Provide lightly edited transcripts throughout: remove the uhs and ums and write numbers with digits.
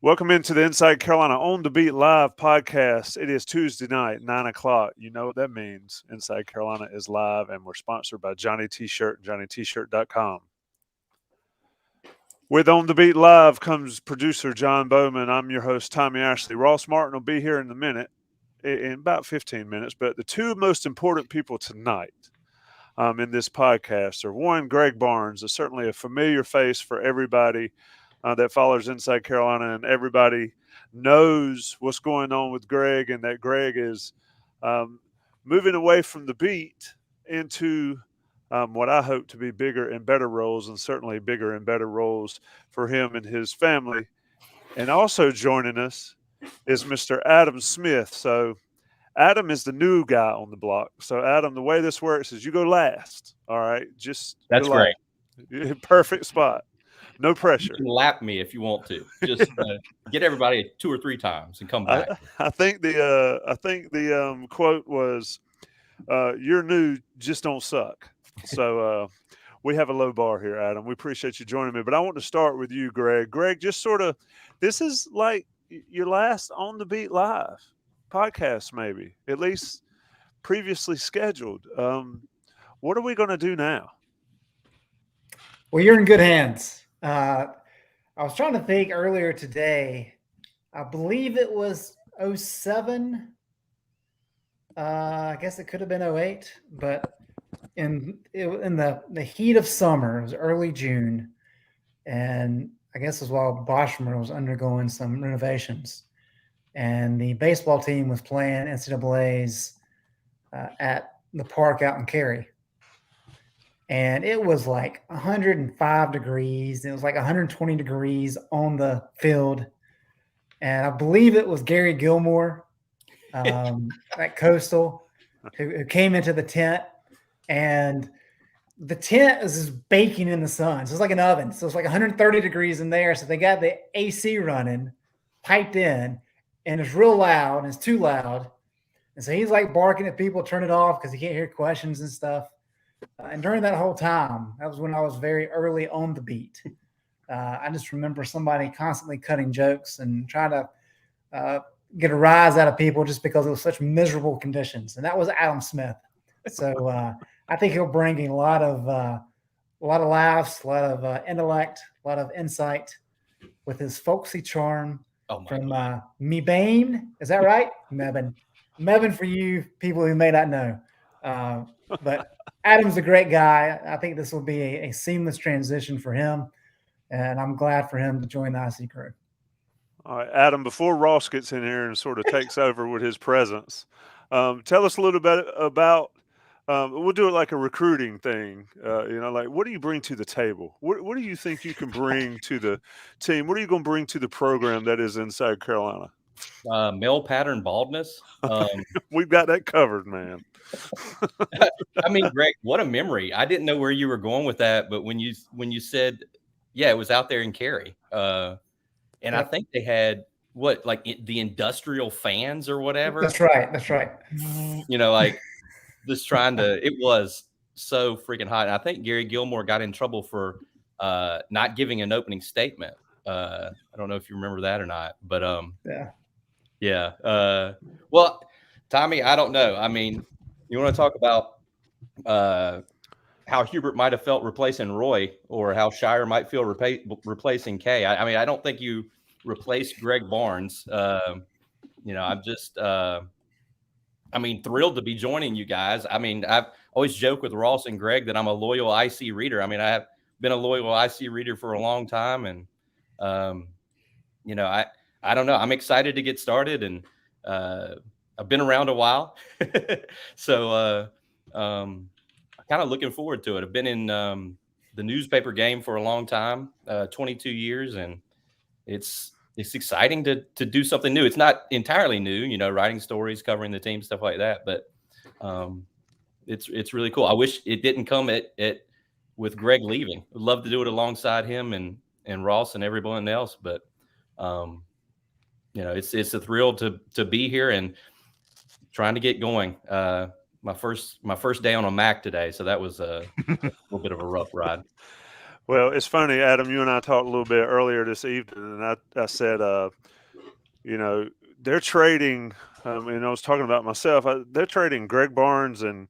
Welcome into the Inside Carolina On the Beat Live podcast. It is Tuesday night, 9 o'clock. You know what that means. Inside Carolina is live, and we're sponsored by Johnny T-Shirt and JohnnyT-Shirt.com. With On the Beat Live comes producer John Bowman. I'm your host, Tommy Ashley. Ross Martin will be here in a minute, in about 15 minutes. But the two most important people tonight in this podcast are one, Greg Barnes, is certainly a familiar face for everybody that follows Inside Carolina, and everybody knows what's going on with Greg, and that Greg is moving away from the beat into what I hope to be bigger and better roles, and certainly bigger and better roles for him and his family. And also joining us is Mr. Adam Smith. So Adam is the new guy on the block. So Adam, the way this works is you go last. All right, That's great. Perfect spot. No pressure. You can lap me if you want to. Just get everybody 2 or 3 times and come back. I think the quote was, "You're new, just don't suck." So we have a low bar here, Adam. We appreciate you joining me, but I want to start with you, Greg. Greg, just sort of, this is like your last On the Beat Live podcast, maybe at least previously scheduled. What are we going to do now? Well, you're in good hands. I was trying to think earlier today. I believe it was 07. I guess it could have been 08, but in the heat of summer, it was early June, and I guess it was while Boschmer was undergoing some renovations, and the baseball team was playing NCAA's at the park out in Cary. And it was like 105 degrees. It was like 120 degrees on the field. And I believe it was Gary Gilmore at Coastal who came into the tent. And the tent is just baking in the sun. So it's like an oven. So it's like 130 degrees in there. So they got the AC running, piped in, and it's real loud. And it's too loud. And so he's like barking at people, turn it off because he can't hear questions and stuff. And during that whole time, that was when I was very early on the beat. I just remember somebody constantly cutting jokes and trying to get a rise out of people just because it was such miserable conditions. And that was Adam Smith. So I think he'll bring a lot of laughs, a lot of intellect, a lot of insight with his folksy charm from Mebane. Is that right? Mebane for you people who may not know. But Adam's a great guy. I think this will be a seamless transition for him, and I'm glad for him to join the IC crew. All right, Adam, before Ross gets in here and sort of takes over with his presence, tell us a little bit about, we'll do it like a recruiting thing, like what do you bring to the table? What do you think you can bring to the team? What are you going to bring to the program that is Inside Carolina? Male pattern baldness. We've got that covered, man. I mean, Greg, what a memory. I didn't know where you were going with that, but when you said, yeah, it was out there in Cary. And yep. I think they had the industrial fans or whatever. That's right. Like just trying to, it was so freaking hot. And I think Gary Gilmore got in trouble for not giving an opening statement. I don't know if you remember that or not, but yeah. Well, Tommy, I don't know. I mean, you want to talk about how Hubert might have felt replacing Roy, or how Shire might feel replacing Kay. I mean, I don't think you replaced Greg Barnes. I'm just, thrilled to be joining you guys. I mean, I've always joked with Ross and Greg that I'm a loyal IC reader. I mean, I have been a loyal IC reader for a long time, and I don't know. I'm excited to get started, and I've been around a while, so I'm kind of looking forward to it. I've been in the newspaper game for a long time, 22 years, and it's exciting to do something new. It's not entirely new, writing stories, covering the team, stuff like that, but it's really cool. I wish it didn't come with Greg leaving. I'd love to do it alongside him and Ross and everyone else, but it's a thrill to be here and trying to get going. My first day on a Mac today, so that was a little bit of a rough ride. Well, it's funny, Adam. You and I talked a little bit earlier this evening, and I said, you know, they're trading. And I was talking about myself. They're trading Greg Barnes and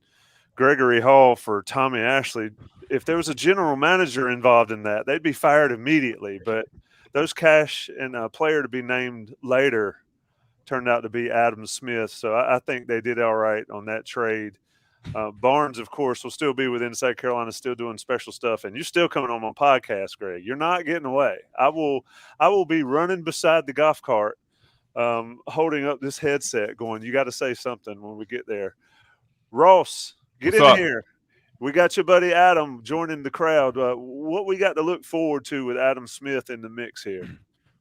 Gregory Hall for Tommy Ashley. If there was a general manager involved in that, they'd be fired immediately. But those cash and a player to be named later turned out to be Adam Smith. So I think they did all right on that trade. Barnes, of course, will still be with Inside Carolina, still doing special stuff, and you're still coming on my podcast, Greg. You're not getting away. I will be running beside the golf cart, holding up this headset, going, "You got to say something when we get there." Ross, get What's in up? here. We got your buddy Adam joining the crowd. What we got to look forward to with Adam Smith in the mix here?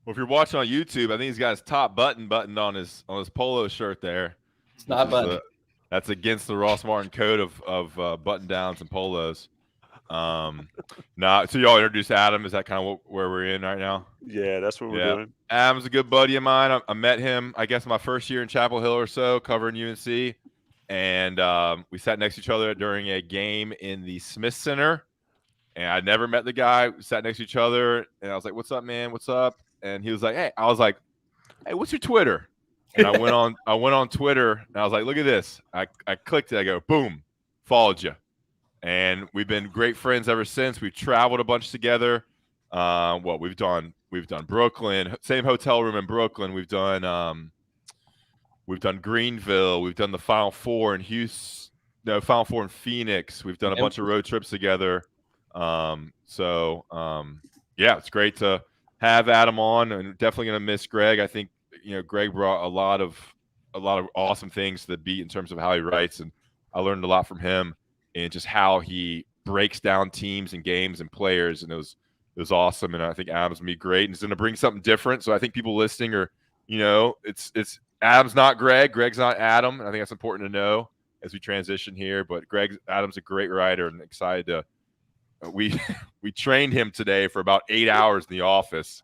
Well, if you're watching on YouTube, I think he's got his top buttoned on his polo shirt there. It's not buttoned. That's against the Ross Martin code of button downs and polos. So y'all introduced Adam. Is that kind of where we're in right now? Yeah, that's what we're doing. Adam's a good buddy of mine. I met him, I guess, my first year in Chapel Hill or so, covering UNC. And we sat next to each other during a game in the Smith Center. And I never met the guy. We sat next to each other. And I was like, "What's up, man? What's up?" And he was like, "Hey." I was like, "Hey, what's your Twitter?" And I went on Twitter, and I was like, "Look at this." I clicked it. I go, boom, followed you. And we've been great friends ever since. We've traveled a bunch together. We've done Brooklyn, same hotel room in Brooklyn. We've done Greenville. We've done the Final Four in Houston. No, Final Four in Phoenix. We've done a bunch of road trips together. Yeah, it's great to have Adam on, and definitely gonna miss Greg. I think Greg brought a lot of awesome things to the beat in terms of how he writes, and I learned a lot from him and just how he breaks down teams and games and players, and it was awesome. And I think Adam's gonna be great, and he's gonna bring something different. So I think people listening are, it's Adam's not Greg, Greg's not Adam, and I think that's important to know as we transition here. But Adam's a great writer, and excited to. We trained him today for about 8 hours in the office.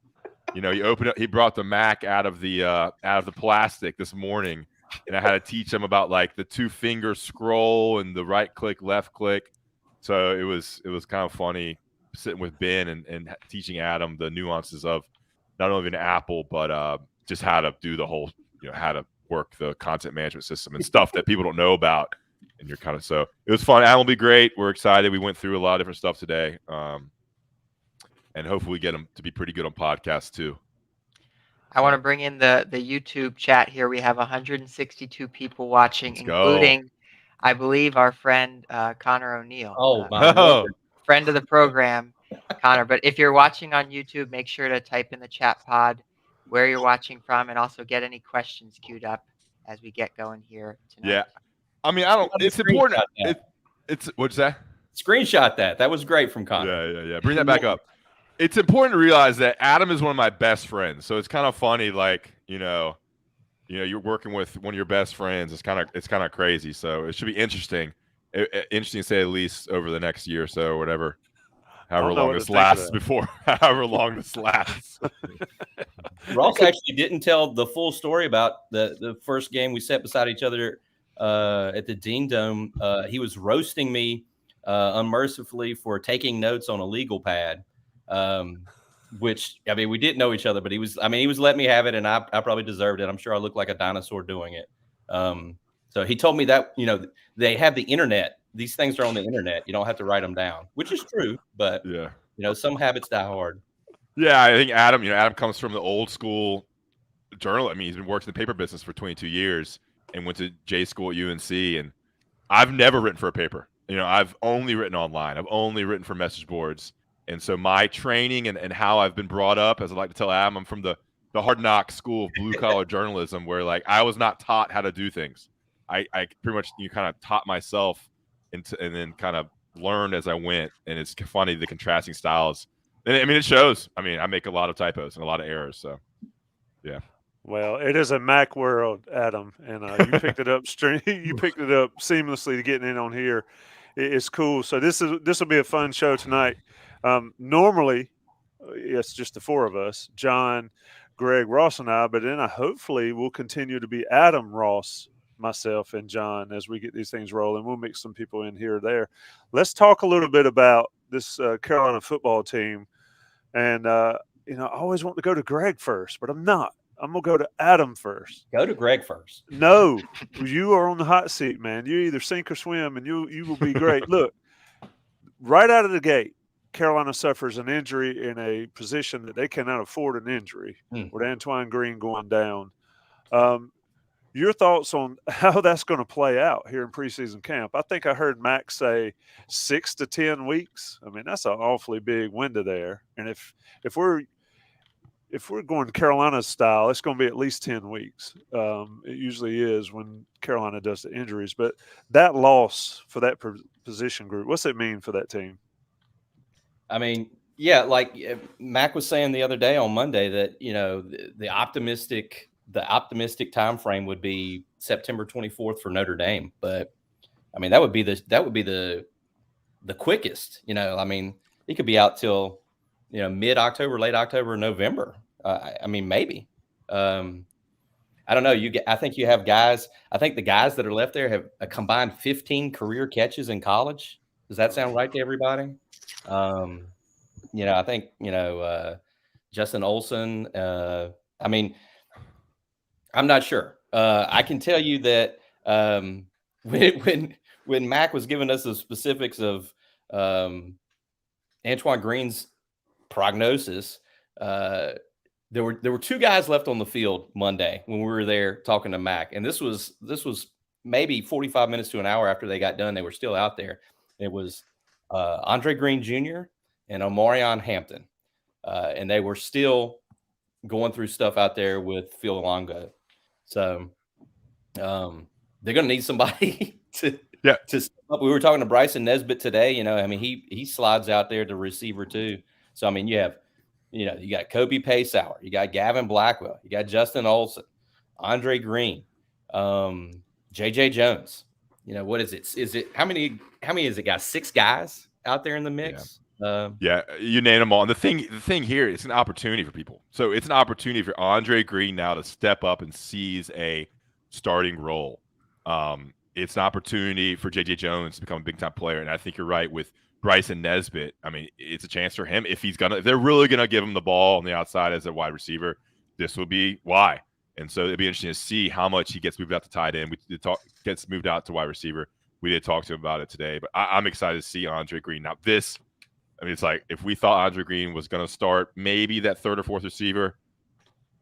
He brought the Mac out of the plastic this morning, and I had to teach him about like the 2-finger scroll and the right click, left click. So it was kind of funny sitting with Ben and teaching Adam the nuances of not only an Apple, but just how to do the whole, how to work the content management system and stuff that people don't know about. And you're kind of, so it was fun. Adam will be great. We're excited. We went through a lot of different stuff today. And hopefully we get him to be pretty good on podcasts too. I want to bring in the YouTube chat here. We have 162 people watching, Let's including, go. I believe, our friend Connor O'Neill. Oh, my Lord. Friend of the program, Connor. But if you're watching on YouTube, make sure to type in the chat pod where you're watching from, and also get any questions queued up as we get going here tonight. Yeah. I mean, it's important. It's what's that? Screenshot that. That was great from Connor. Yeah. Bring that back up. It's important to realize that Adam is one of my best friends. So it's kind of funny, like, you're working with one of your best friends. It's kind of crazy. So it should be interesting. Interesting to say the least over the next year or so, or whatever. However long this lasts. Ross actually didn't tell the full story about the first game we sat beside each other at the Dean Dome. He was roasting me unmercifully for taking notes on a legal pad, which, I mean, we didn't know each other, but he was letting me have it, and I probably deserved it. I'm sure I looked like a dinosaur doing it. So he told me that, they have the internet. These things are on the internet. You don't have to write them down, which is true, but some habits die hard. Yeah, I think Adam comes from the old school journal. I mean, he's been working in the paper business for 22 years and went to J school at UNC. And I've never written for a paper. I've only written online. I've only written for message boards. And so my training and how I've been brought up, as I like to tell Adam, I'm from the hard knock school of blue collar journalism, where like I was not taught how to do things. I pretty much kind of taught myself and then kind of learned as I went. And it's funny, the contrasting styles. I mean, it shows. I mean, I make a lot of typos and a lot of errors. So, yeah. Well, it is a Mac world, Adam, and you picked it up. You picked it up seamlessly to getting in on here. It's cool. So this will be a fun show tonight. Normally, it's just the four of us: John, Greg, Ross, and I. But then hopefully we'll continue to be Adam, Ross, myself, and John as we get these things rolling. We'll mix some people in here or there. Let's talk a little bit about this Carolina football team, and you know, I always want to go to Greg first, but I'm not. I'm gonna go to Adam first. Go to Greg first. No, you are on the hot seat, man. You either sink or swim, and you will be great. Look, right out of the gate, Carolina suffers an injury in a position that they cannot afford an injury with Antoine Green going down. Your thoughts on how that's going to play out here in preseason camp? I think I heard Max say 6 to 10 weeks. I mean, that's an awfully big window there. And if we're going Carolina style, it's going to be at least 10 weeks. It usually is when Carolina does the injuries. But that loss for that position group, what's it mean for that team? I mean, yeah, like Mac was saying the other day on Monday that, you know, the optimistic time frame would be September 24th for Notre Dame. But I mean, that would be the quickest, you know. I mean, he could be out till, you know, mid-October, late October, November. I mean, maybe. I don't know. I think you have guys. I think the guys that are left there have a combined 15 career catches in college. Does that sound right to everybody? You know, I think, you know, Justin Olson. I mean, I'm not sure. I can tell you that when Mac was giving us the specifics of Antoine Green's prognosis, there were two guys left on the field Monday when we were there talking to Mac, and this was maybe 45 minutes to an hour after they got done. They were still out there. It was Andre Green Jr. and Omarion Hampton, and they were still going through stuff out there with Phil Longo. So they're going to need somebody to step up. We were talking to Bryson Nesbitt today. You know, I mean, he slides out there to receiver too. So I mean, you got Kobe Paysauer, you got Gavin Blackwell, you got Justin Olson, Andre Green, JJ Jones. You know, what is it? Is it how many is it, guys? 6 guys out there in the mix? Yeah, you name them all. And the thing here, it's an opportunity for people. So it's an opportunity for Andre Green now to step up and seize a starting role. It's an opportunity for JJ Jones to become a big time player. And I think you're right with Bryson Nesbitt. I mean, it's a chance for him if they're really gonna give him the ball on the outside as a wide receiver. This will be why. And so it'd be interesting to see how much he gets moved out to tight end. Gets moved out to wide receiver. We did talk to him about it today, but I'm excited to see Andre Green. Now I mean, it's like if we thought Andre Green was going to start maybe that 3rd or 4th receiver,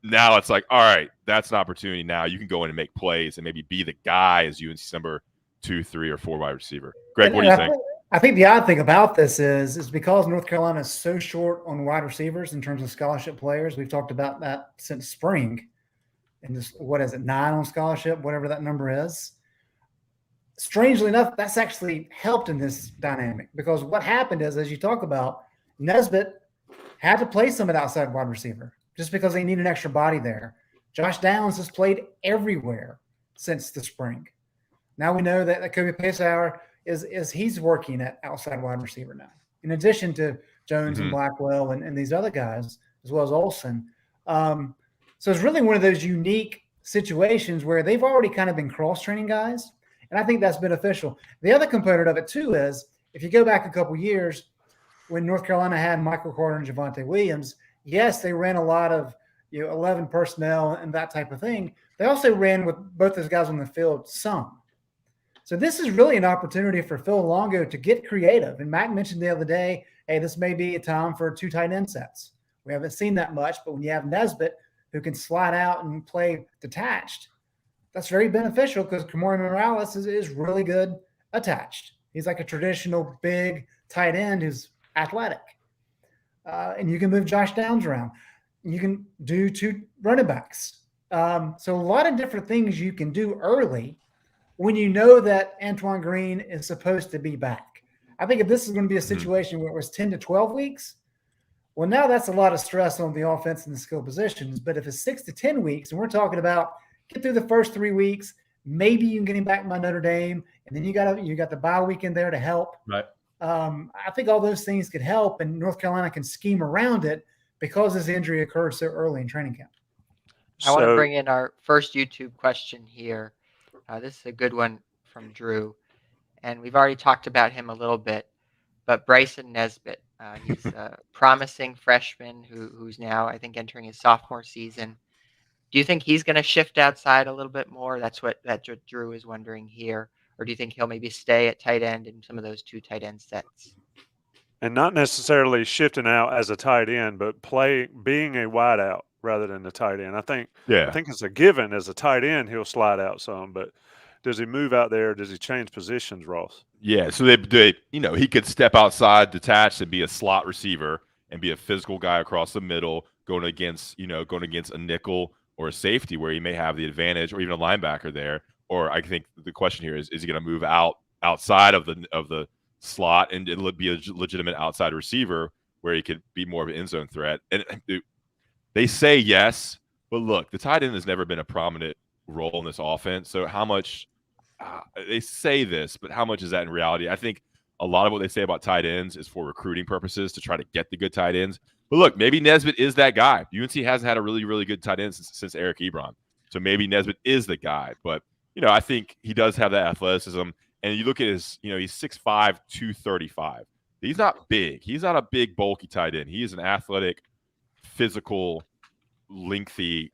now it's like, all right, that's an opportunity. Now you can go in and make plays and maybe be the guy as UNC's number 2, 3, or 4 wide receiver. Greg, what do you think? I think the odd thing about this is because North Carolina is so short on wide receivers in terms of scholarship players. We've talked about that since spring. And just, 9 on scholarship, whatever that number is. Strangely enough, that's actually helped in this dynamic because what happened is, as you talk about, Nesbitt had to play some of the outside wide receiver just because they need an extra body there. Josh Downs has played everywhere since the spring. Now we know that Kobe Paysauer is he's working at outside wide receiver now, in addition to Jones and Blackwell and these other guys, as well as Olsen. So it's really one of those unique situations where they've already kind of been cross-training guys, and I think that's beneficial. The other component of it, too, is if you go back a couple years when North Carolina had Michael Carter and Javonte Williams, yes, they ran a lot of 11 personnel and that type of thing. They also ran with both those guys on the field some. So this is really an opportunity for Phil Longo to get creative. And Matt mentioned the other day, hey, this may be a time for 2 tight end sets. We haven't seen that much, but when you have Nesbitt, who can slide out and play detached, that's very beneficial because Kamari Morales is really good attached. He's like a traditional big tight end who's athletic. And you can move Josh Downs around. You can do 2 running backs. So a lot of different things you can do early when you know that Antoine Green is supposed to be back. I think if this is going to be a situation where it was 10 to 12 weeks, well, now that's a lot of stress on the offense and the skill positions. But if it's 6 to 10 weeks, and we're talking about get through the first 3 weeks, maybe you can get him back by Notre Dame, and then you got the bye week in there to help. Right. I think all those things could help, and North Carolina can scheme around it because this injury occurred so early in training camp. I want to bring in our first YouTube question here. This is a good one from Drew, and we've already talked about him a little bit. but Bryson Nesbitt, he's a promising freshman who's now, I think, entering his sophomore season. Do you think he's going to shift outside a little bit more? That's what Drew is wondering here. Or do you think he'll maybe stay at tight end in some of those 2 tight end sets? And not necessarily shifting out as a tight end, but being a wideout rather than a tight end. I think it's a given as a tight end he'll slide out some, but does he move out there? Does he change positions, Ross? Yeah, so they he could step outside, detached, and be a slot receiver and be a physical guy across the middle, going against a nickel or a safety where he may have the advantage, or even a linebacker there. Or I think the question here is he going to move outside of the slot and it'll be a legitimate outside receiver where he could be more of an end zone threat? And they say yes, but look, the tight end has never been a prominent role in this offense. So how much they say this, but how much is that in reality? I think a lot of what they say about tight ends is for recruiting purposes to try to get the good tight ends. But look, maybe Nesbitt is that guy. UNC hasn't had a really, really good tight end since Eric Ebron. So maybe Nesbitt is the guy. But, I think he does have that athleticism. And you look at his, he's 6'5", 235. He's not big. He's not a big, bulky tight end. He is an athletic, physical, lengthy,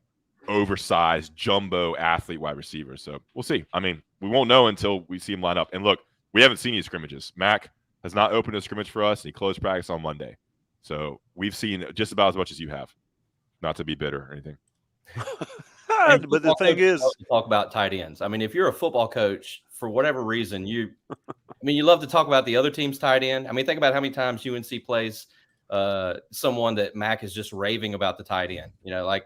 oversized, jumbo athlete wide receiver. So we'll see. I mean, we won't know until we see him line up. And look, we haven't seen any scrimmages. Mac has not opened a scrimmage for us, and he closed practice on Monday. So we've seen just about as much as you have. Not to be bitter or anything. But the thing is, talk about tight ends. I mean, if you're a football coach, for whatever reason, you love to talk about the other team's tight end. I mean, think about how many times UNC plays someone that Mac is just raving about the tight end.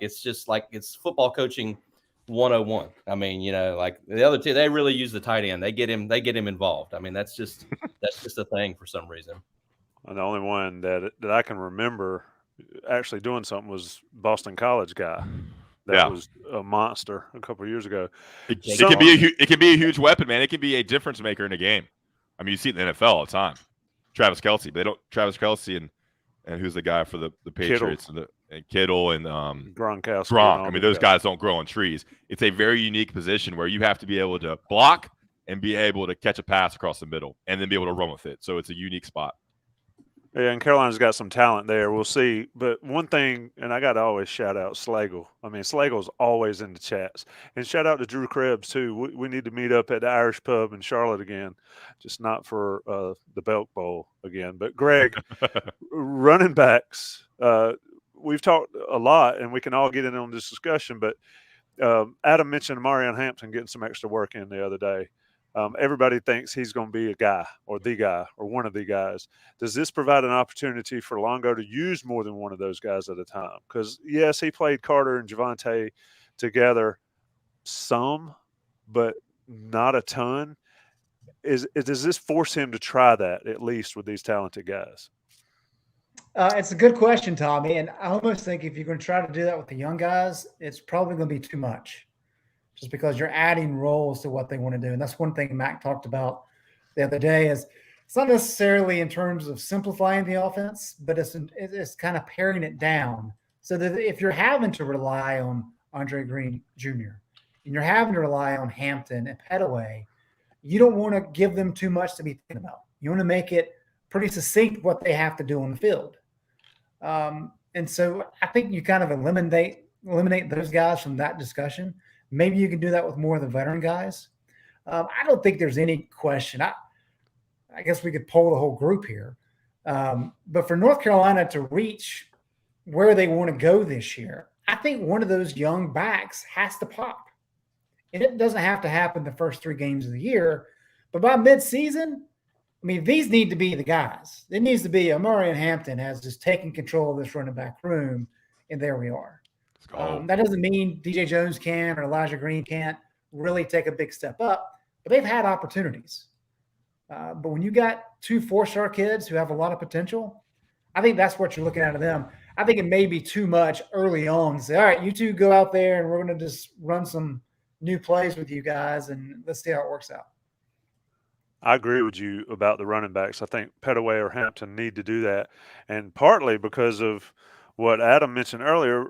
It's just like it's football coaching 101. I mean, like the other two, they really use the tight end. They get him involved. I mean, that's just a thing for some reason. And the only one that I can remember actually doing something was Boston College guy. That was a monster a couple of years ago. It can be a huge weapon, man. It can be a difference maker in a game. I mean, you see it in the NFL all the time. Travis Kelce, but they don't. Travis Kelce and who's the guy for the Patriots and Kittle and Gronkowski. Gronk. I mean, those guys don't grow on trees. It's a very unique position where you have to be able to block and be able to catch a pass across the middle and then be able to run with it. So it's a unique spot. Yeah, and Carolina's got some talent there. We'll see. But one thing, and I got to always shout out Slagle. I mean, Slagle's always in the chats. And shout out to Drew Krebs, too. We need to meet up at the Irish Pub in Charlotte again, just not for the Belk Bowl again. But, Greg, running backs, we've talked a lot, and we can all get in on this discussion. But Adam mentioned Marion Hampton getting some extra work in the other day. Everybody thinks he's going to be a guy or the guy or one of the guys. Does this provide an opportunity for Longo to use more than one of those guys at a time? Because, yes, he played Carter and Javonte together some, but not a ton. Does this force him to try that at least with these talented guys? It's a good question, Tommy. And I almost think if you're going to try to do that with the young guys, it's probably going to be too much. Just because you're adding roles to what they want to do. And that's one thing Mac talked about the other day is it's not necessarily in terms of simplifying the offense, but it's kind of paring it down so that if you're having to rely on Andre Green Jr. and you're having to rely on Hampton and Petaway, you don't want to give them too much to be thinking about. You want to make it pretty succinct what they have to do on the field. And so I think you kind of eliminate those guys from that discussion. Maybe you can do that with more of the veteran guys. I don't think there's any question. I guess we could poll the whole group here. But for North Carolina to reach where they want to go this year, I think one of those young backs has to pop. And it doesn't have to happen the first 3 games of the year. But by midseason, I mean, these need to be the guys. It needs to be Amari and Hampton has just taken control of this running back room, and there we are. That doesn't mean DJ Jones can or Elijah Green can't really take a big step up, but they've had opportunities. But when you got 2 4-star kids who have a lot of potential, I think that's what you're looking at of them. I think it may be too much early on to say, all right, you two go out there and we're going to just run some new plays with you guys and let's see how it works out. I agree with you about the running backs. I think Petaway or Hampton need to do that, and partly because of what Adam mentioned earlier,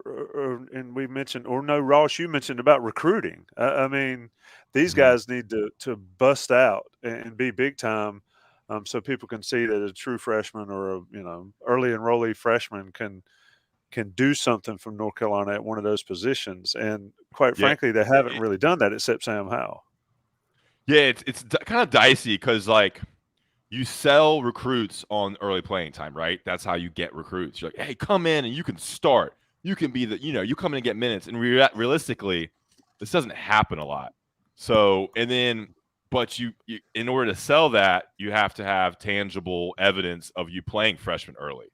and we mentioned, or no, Ross, you mentioned about recruiting. I mean, these guys need to bust out and be big time so people can see that a true freshman or a early enrollee freshman can do something from North Carolina at one of those positions. And quite frankly, they haven't really done that except Sam Howell. Yeah, it's kind of dicey because like you sell recruits on early playing time, right? That's how you get recruits. You're like, hey, come in and you can start. You can be you come in and get minutes. And realistically, this doesn't happen a lot. So, and then, but you in order to sell that, you have to have tangible evidence of you playing freshman early.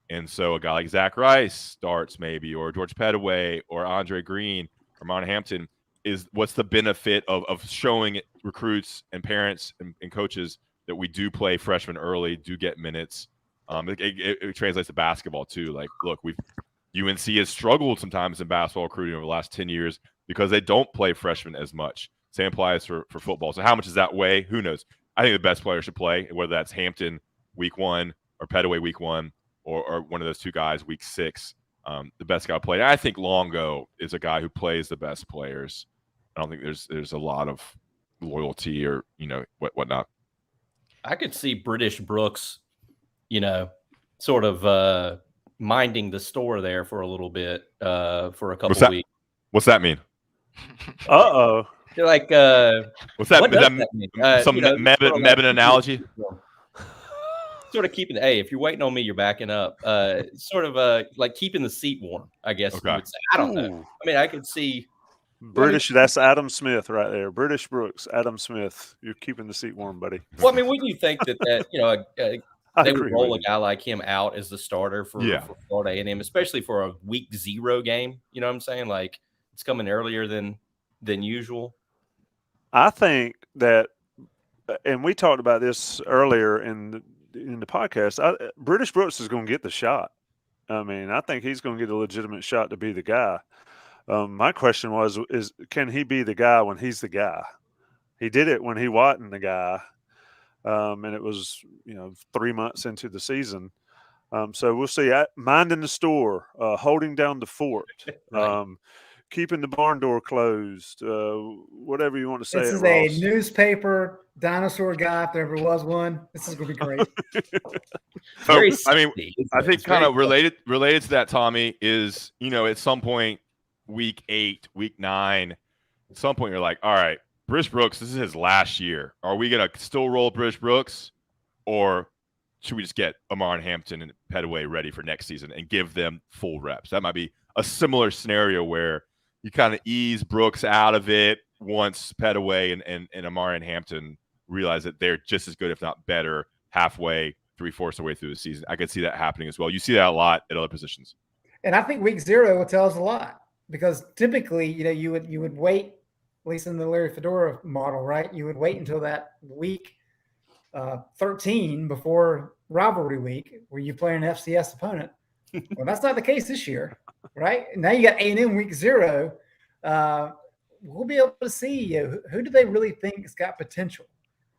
And so a guy like Zach Rice starts maybe, or George Pettaway, or Andre Green, or Mon Hampton is what's the benefit of showing recruits and parents and coaches that we do play freshmen early, do get minutes. It translates to basketball too. Like, look, UNC has struggled sometimes in basketball recruiting over the last 10 years because they don't play freshmen as much. Same applies for football. So how much does that weigh? Who knows? I think the best player should play, whether that's Hampton week 1 or Pettaway week 1 or one of those two guys week 6. The best guy played. I think Longo is a guy who plays the best players. I don't think there's a lot of loyalty or whatnot. I could see British Brooks, sort of minding the store there for a little bit for a couple weeks. What's that mean? Uh-oh. You're like, what's that? What Is does that mean? some Mebane analogy? Sort of keeping, hey, if you're waiting on me, you're backing up. Sort of like keeping the seat warm, I guess you would say. I don't know. I mean, I could see. British, that's Adam Smith right there. British Brooks, Adam Smith. You're keeping the seat warm, buddy. Well, I mean, wouldn't you think that they would roll a guy like him out as the starter for Florida A&M, especially for a week 0 game? You know what I'm saying? Like, it's coming earlier than usual. I think that, and we talked about this earlier in the podcast, British Brooks is going to get the shot. I mean, I think he's going to get a legitimate shot to be the guy. My question is can he be the guy when he's the guy? He did it when he wasn't the guy, and it was 3 months into the season. So we'll see. Minding the store, holding down the fort, Right. keeping the barn door closed, whatever you want to say. This is a newspaper dinosaur guy, if there ever was one. This is going to be great. I think kind of related to that, Tommy, is, at some point, week 8, week 9, at some point you're like, all right, British Brooks, this is his last year. Are we going to still roll British Brooks, or should we just get Amar and Hampton and Pettaway ready for next season and give them full reps? That might be a similar scenario where you kind of ease Brooks out of it once Pettaway and Amar and Hampton realize that they're just as good, if not better, halfway, 3/4 of the way through the season. I could see that happening as well. You see that a lot at other positions. And I think week 0 will tell us a lot, because typically, you would wait, at least in the Larry Fedora model, right? You would wait until that week 13 before rivalry week where you play an FCS opponent. Well, that's not the case this year, right? Now you got A&M week 0. We'll be able to see who do they really think has got potential.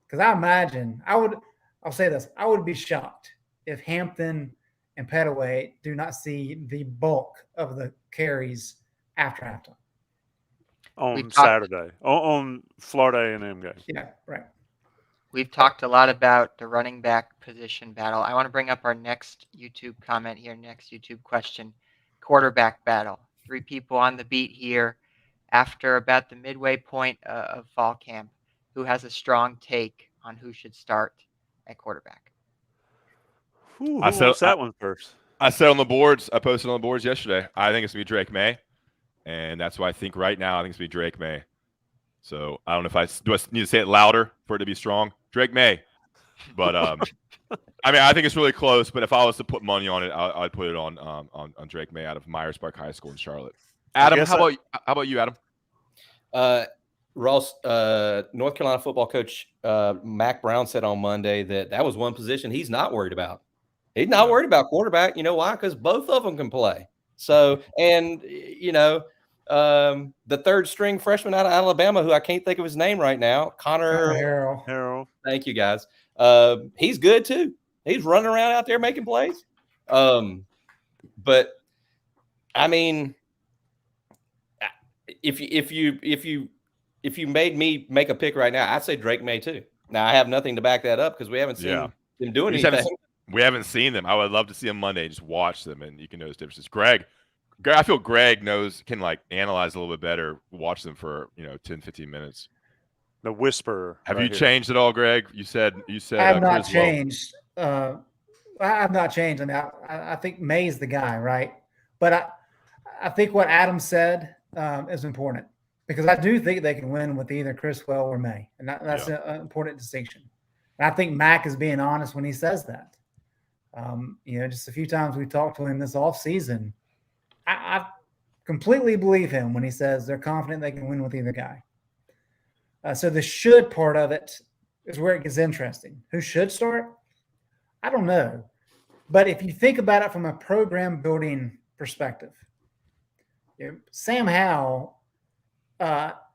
Because I imagine I'll say this, I would be shocked if Hampton and Pettaway do not see the bulk of the carries after halftime. On Saturday, on Florida A&M game. Yeah, right. We've talked a lot about the running back position battle. I want to bring up our next YouTube comment here, next YouTube question. Quarterback battle. 3 people on the beat here after about the midway point of fall camp. Who has a strong take on who should start at quarterback? Who wants that one first? I said on the boards, I posted on the boards yesterday, I think it's going to be Drake May. And that's why I think right now, I think it's going to be Drake May. So I don't know if I need to say it louder for it to be strong. Drake May. But I mean, I think it's really close. But if I was to put money on it, I'd put it on Drake May out of Myers Park High School in Charlotte. Adam, how about you, Adam? Ross, North Carolina football coach Mac Brown said on Monday that was one position he's not worried about. He's not worried about quarterback. You know why? Because both of them can play. So, and the 3rd string freshman out of Alabama, who I can't think of his name right now, Connor Harrell. Thank you, guys. He's good too. He's running around out there making plays. But I mean, if you made me make a pick right now, I'd say Drake May too. Now I have nothing to back that up because we haven't seen Yeah. them doing We just anything. we haven't seen them. I would love to see them Monday. Just watch them, and you can notice differences. Greg, I feel Greg can like analyze a little bit better. Watch them for 10, 15 minutes. The whisperer. Have right you here. changed at all, Greg? You said I have not Criswell. changed. I have not changed. I mean, I think May's the guy, right? But I think what Adam said is important, because I do think they can win with either Criswell or May, and that's an important distinction. And I think Mac is being honest when he says that. Just a few times we talked to him this offseason, I completely believe him when he says they're confident they can win with either guy. So the should part of it is where it gets interesting. Who should start? I don't know. But if you think about it from a program building perspective, Sam Howell,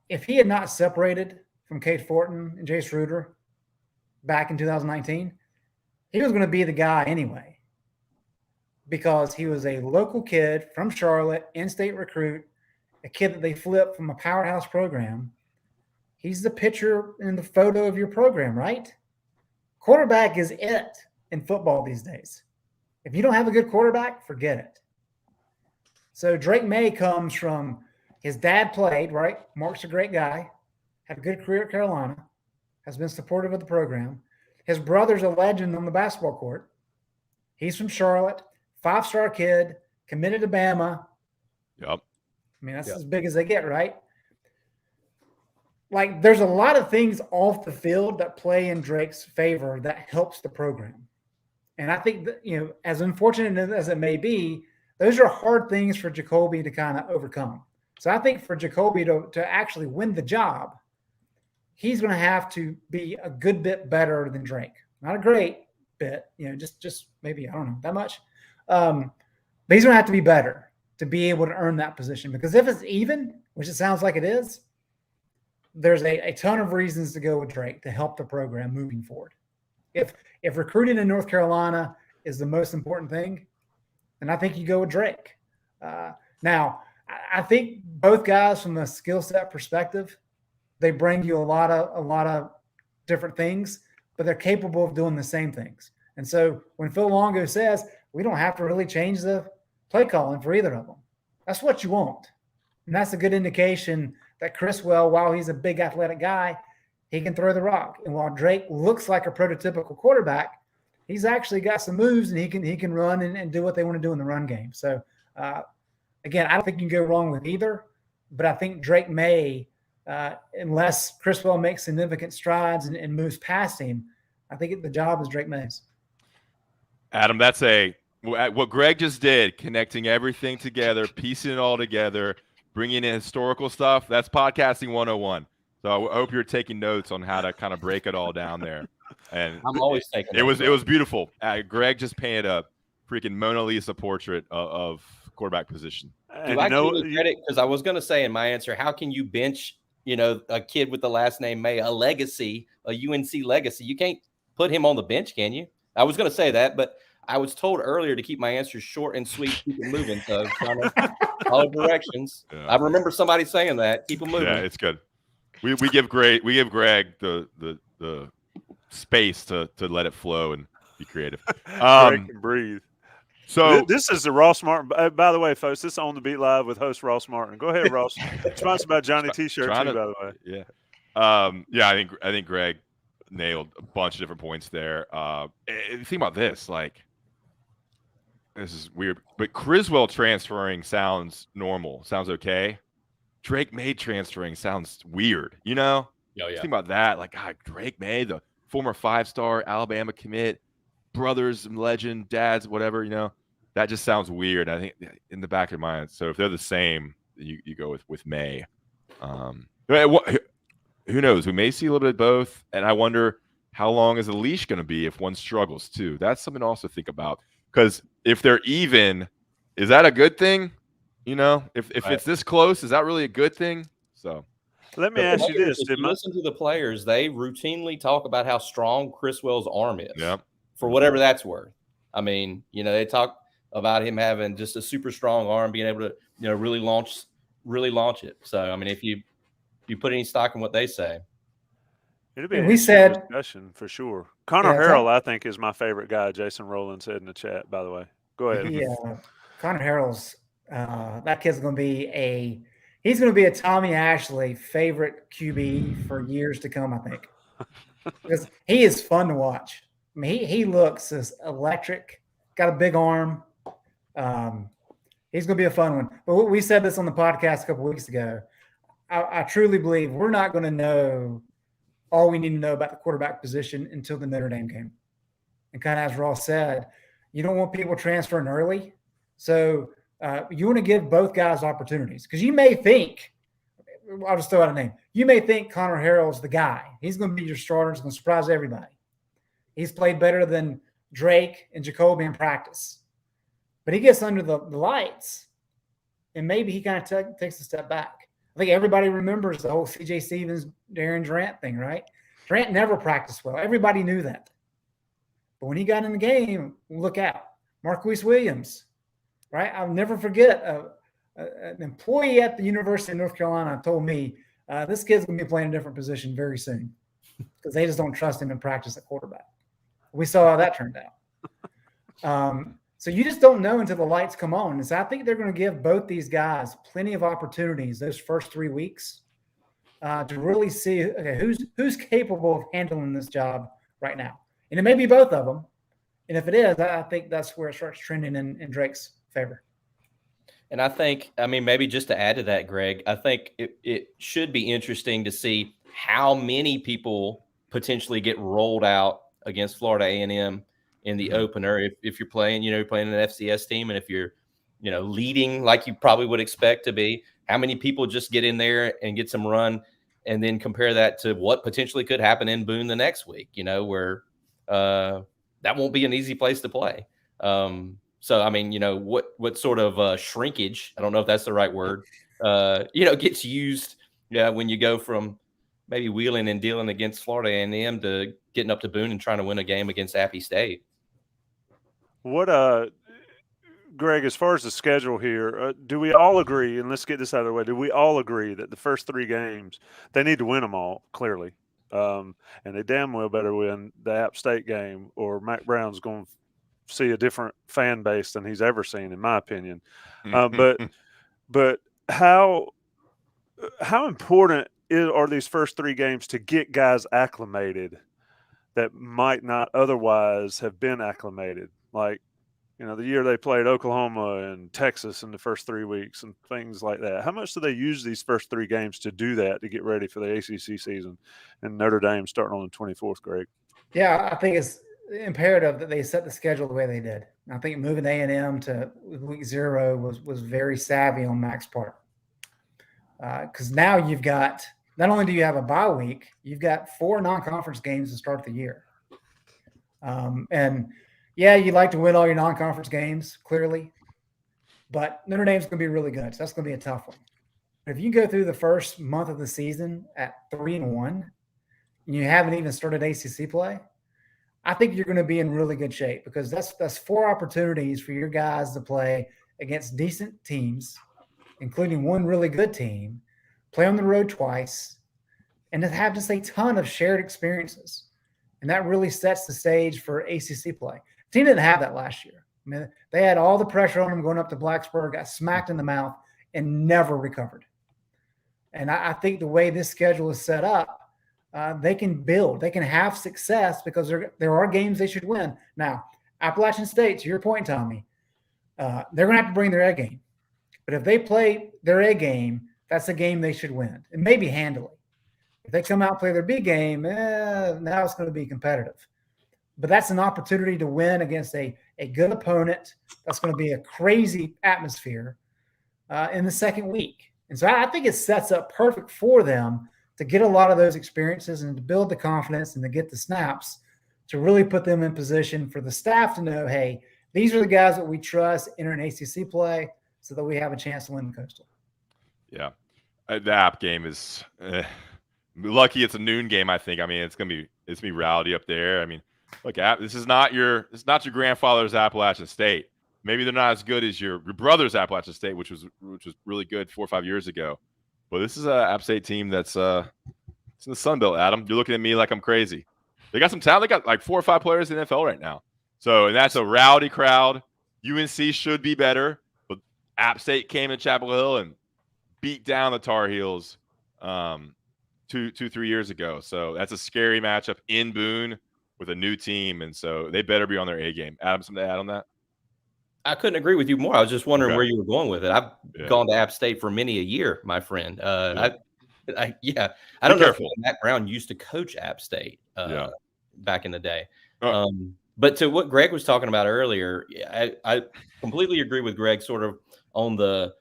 if he had not separated from Kate Fortin and Jace Ruder back in 2019, he was going to be the guy anyway, because he was a local kid from Charlotte, in-state recruit, a kid that they flipped from a powerhouse program. He's the pitcher in the photo of your program, right? Quarterback is it in football these days. If you don't have a good quarterback, forget it. So Drake May comes from his dad played, right? Mark's a great guy, had a good career at Carolina, has been supportive of the program. His brother's a legend on the basketball court. He's from Charlotte, 5-star kid, committed to Bama. Yep. I mean, that's as big as they get, right? Like, there's a lot of things off the field that play in Drake's favor that helps the program. And I think that, as unfortunate as it may be, those are hard things for Jacoby to kind of overcome. So I think for Jacoby to actually win the job, he's going to have to be a good bit better than Drake. Not a great bit, just maybe, I don't know, that much. But he's going to have to be better to be able to earn that position. Because if it's even, which it sounds like it is, there's a ton of reasons to go with Drake to help the program moving forward. If recruiting in North Carolina is the most important thing, then I think you go with Drake. Now, I think both guys, from a skill set perspective, they bring you a lot of different things, but they're capable of doing the same things. And so when Phil Longo says we don't have to really change the play calling for either of them, that's what you want. And that's a good indication that Criswell, while he's a big athletic guy, he can throw the rock. And while Drake looks like a prototypical quarterback, he's actually got some moves, and he can run and do what they want to do in the run game. So, again, I don't think you can go wrong with either, but I think Drake may, unless Criswell makes significant strides and moves past him, I think the job is Drake May's. Adam, that's what Greg just did, connecting everything together, piecing it all together, bringing in historical stuff. That's podcasting 101. So I hope you're taking notes on how to kind of break it all down there. And I'm always taking notes. It was beautiful. Greg just painted a freaking Mona Lisa portrait of quarterback position. Do I give you credit? Because I was going to say in my answer, how can you bench, a kid with the last name May, a legacy, a UNC legacy? You can't put him on the bench, can you? I was going to say that, but I was told earlier to keep my answers short and sweet, keep it moving. So trying to follow directions. Yeah. I remember somebody saying that. Keep them moving. Yeah, it's good. We give Greg the space to let it flow and be creative. Greg can breathe. So this is the Ross Martin. By the way, folks, this is On the Beat Live with host Ross Martin. Go ahead, Ross. Sponsored by Johnny T-shirt too, by the way. Yeah. I think Greg nailed a bunch of different points there. Think about this, like, this is weird, but Criswell transferring sounds normal, sounds okay. Drake May transferring sounds weird, Yeah. Think about that, like, God, Drake May, the former 5-star Alabama commit, brothers and legend, dads, whatever, that just sounds weird. I think in the back of your mind, so if they're the same, you go with May. Who knows? We may see a little bit of both, and I wonder how long is the leash going to be if one struggles too. That's something to also think about, because if they're even, is that a good thing? If right. It's this close, is that really a good thing? So let me ask you this: if you listen to the players, they routinely talk about how strong Criswell's arm is. Yeah. For whatever that's worth. I mean, they talk about him having just a super strong arm, being able to, really launch it. So, I mean, if you put any stock in what they say. It'll be And an we interesting said, discussion for sure. Connor yeah, Harrell, I think, is my favorite guy. Jason Rowland said in the chat, by the way. Go ahead. Connor Harrell's that kid's going to be he's going to be a Tommy Ashley favorite QB for years to come, I think, because he is fun to watch. I mean, he looks as electric, got a big arm. He's going to be a fun one. But we said this on the podcast a couple weeks ago. I truly believe we're not going to know all we need to know about the quarterback position until the Notre Dame game. And kind of as Ross said, you don't want people transferring early. So you want to give both guys opportunities, because you may think, I'll just throw out a name. You may think Connor Harrell's the guy. He's going to be your starter. He's going to surprise everybody. He's played better than Drake and Jacoby in practice. But he gets under the lights, and maybe he kind of takes a step back. I think everybody remembers the whole C.J. Stevens, Darren Durant thing, right? Durant never practiced well. Everybody knew that. But when he got in the game, look out. Marquise Williams, right? I'll never forget an employee at the University of North Carolina told me, this kid's going to be playing a different position very soon because they just don't trust him in practice at quarterback. We saw how that turned out. So you just don't know until the lights come on. And so I think they're going to give both these guys plenty of opportunities those first 3 weeks to really see, okay, who's capable of handling this job right now. And it may be both of them. And if it is, I think that's where it starts trending in Drake's favor. And I think, I mean, maybe just to add to that, Greg, I think it should be interesting to see how many people potentially get rolled out against Florida A&M in the opener. If you're playing, you're playing an FCS team, and if you're, leading like you probably would expect to be, how many people just get in there and get some run, and then compare that to what potentially could happen in Boone the next week, where that won't be an easy place to play. So, I mean, what sort of shrinkage, I don't know if that's the right word, gets used when you go from maybe wheeling and dealing against Florida A&M to getting up to Boone and trying to win a game against Appy State. What, Greg, as far as the schedule here, do we all agree, and let's get this out of the way, do we all agree that the first 3 games, they need to win them all, clearly? And they damn well better win the App State game, or Mac Brown's going to see a different fan base than he's ever seen, in my opinion. But how important are these first 3 games to get guys acclimated that might not otherwise have been acclimated? Like, the year they played Oklahoma and Texas in the first 3 weeks and things like that. How much do they use these first 3 games to do that, to get ready for the ACC season and Notre Dame starting on the 24th, Greg? Yeah, I think it's imperative that they set the schedule the way they did. I think moving A&M to week 0 was very savvy on Mac's part. Because now you've got, not only do you have a bye week, you've got 4 non-conference games to start the year. And yeah, you'd like to win all your non-conference games, clearly. But Notre Dame's going to be really good. So that's going to be a tough one. But if you go through the first month of the season at 3-1, and you haven't even started ACC play, I think you're going to be in really good shape, because that's 4 opportunities for your guys to play against decent teams, including one really good team, play on the road twice, and to have just a ton of shared experiences. And that really sets the stage for ACC play. The team didn't have that last year. I mean, they had all the pressure on them going up to Blacksburg, got smacked in the mouth, and never recovered. And I think the way this schedule is set up, they can build. They can have success because there are games they should win. Now, Appalachian State, to your point, Tommy, they're going to have to bring their A game. But if they play their A game, that's a game they should win, and maybe handily. If they come out and play their B game, now it's going to be competitive. But that's an opportunity to win against a good opponent. That's going to be a crazy atmosphere in the second week. And so I think it sets up perfect for them to get a lot of those experiences and to build the confidence and to get the snaps to really put them in position for the staff to know, hey, these are the guys that we trust enter an ACC play so that we have a chance to win the Coastal. Yeah. The App game is lucky it's a noon game, I think. I mean, it's gonna be rowdy up there. I mean, look, this is not your grandfather's Appalachian State. Maybe they're not as good as your brother's Appalachian State, which was really good 4 or 5 years ago. But this is a App State team that's It's in the Sun Belt, Adam. You're looking at me like I'm crazy. They got some talent. They got like 4 or 5 players in the NFL right now. So, and that's a rowdy crowd. UNC should be better, but App State came to Chapel Hill and beat down the Tar Heels 3 years ago. So that's a scary matchup in Boone with a new team, and so they better be on their A game. Adam, something to add on that? I couldn't agree with you more. I was just wondering Okay. where you were going with it. I've Yeah. gone to App State for many a year, my friend. I don't know if Matt Brown used to coach App State back in the day. But to what Greg was talking about earlier, I completely agree with Greg sort of on the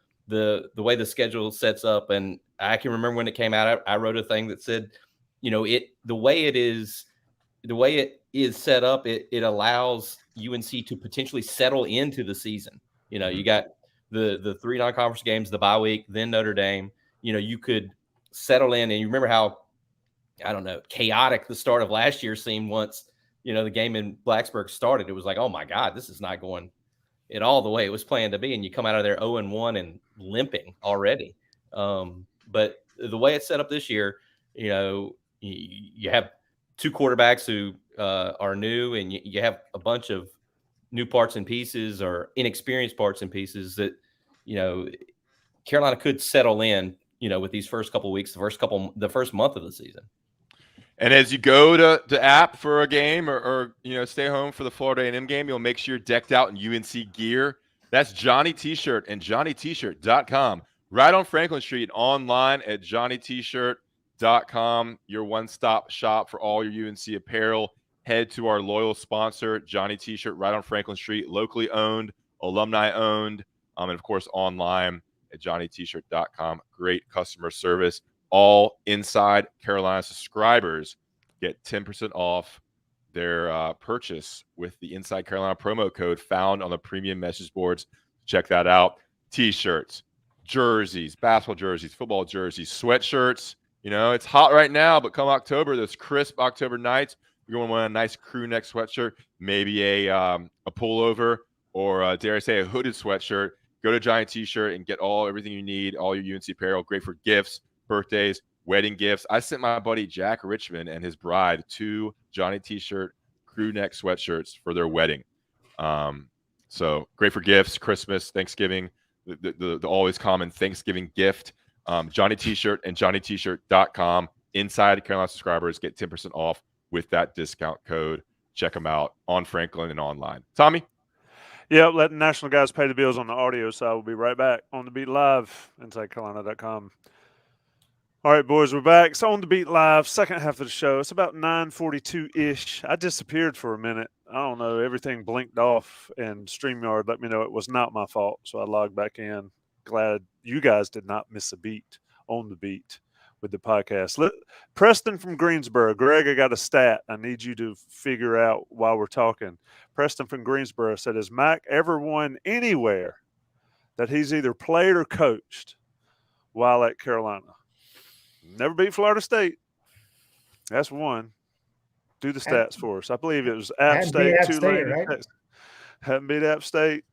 way the schedule sets up. And I can remember when it came out, I wrote a thing that said, you know, the way it is set up, it allows UNC to potentially settle into the season. You know, you got the 3 non-conference games, the bye week, then Notre Dame. You know, you could settle in, and you remember how, I don't know, chaotic the start of last year seemed once, you know, the game in Blacksburg started. It was like, oh my God, this is not going at all the way it was planned to be. And you come out of there 0-1 and limping already. But the way it's set up this year, you know, you have 2 quarterbacks who are new, and you have a bunch of new parts and pieces or inexperienced parts and pieces that, you know, Carolina could settle in, you know, with these first couple of weeks, the first month of the season. And as you go to App for a game or you know, stay home for the Florida A&M game, you'll make sure you're decked out in UNC gear. That's Johnny T-Shirt and JohnnyT-shirt.com. Right on Franklin Street, online at JohnnyT-shirt.com. Your one-stop shop for all your UNC apparel. Head to our loyal sponsor, Johnny T-Shirt, right on Franklin Street, locally owned, alumni owned, and of course online at JohnnyT-shirt.com. Great customer service. All Inside Carolina subscribers get 10% off their purchase with the Inside Carolina promo code found on the premium message boards. Check that out. T-shirts, jerseys, basketball jerseys, football jerseys, sweatshirts. You know, it's hot right now, but come October, those crisp October nights, you're going to want a nice crew neck sweatshirt, maybe a pullover, or dare I say a hooded sweatshirt. Go to Johnny T-Shirt and get everything you need, all your UNC apparel. Great for gifts, birthdays, wedding gifts. I sent my buddy Jack Richmond and his bride 2 Johnny T-Shirt crew neck sweatshirts for their wedding. So great for gifts, Christmas, Thanksgiving, the always common Thanksgiving gift. Johnny T-Shirt and JohnnyT-shirt.com. Inside Carolina subscribers get 10% off with that discount code. Check them out on Franklin and online. Tommy? Yeah, let the national guys pay the bills on the audio side. We'll be right back on The Beat Live, InsideCarolina.com. All right, boys, we're back. It's On The Beat Live, second half of the show. It's about 9:42-ish. I disappeared for a minute. I don't know. Everything blinked off, and StreamYard let me know it was not my fault, so I logged back in. Glad you guys did not miss a beat on the beat with the podcast. Preston from Greensboro. Greg, I got a stat I need you to figure out while we're talking. Preston from Greensboro said, has Mac ever won anywhere that he's either played or coached while at Carolina? Never beat Florida State. That's one. Do the stats for us. I believe it was App State, Tulane. Right? Hadn't beat App State.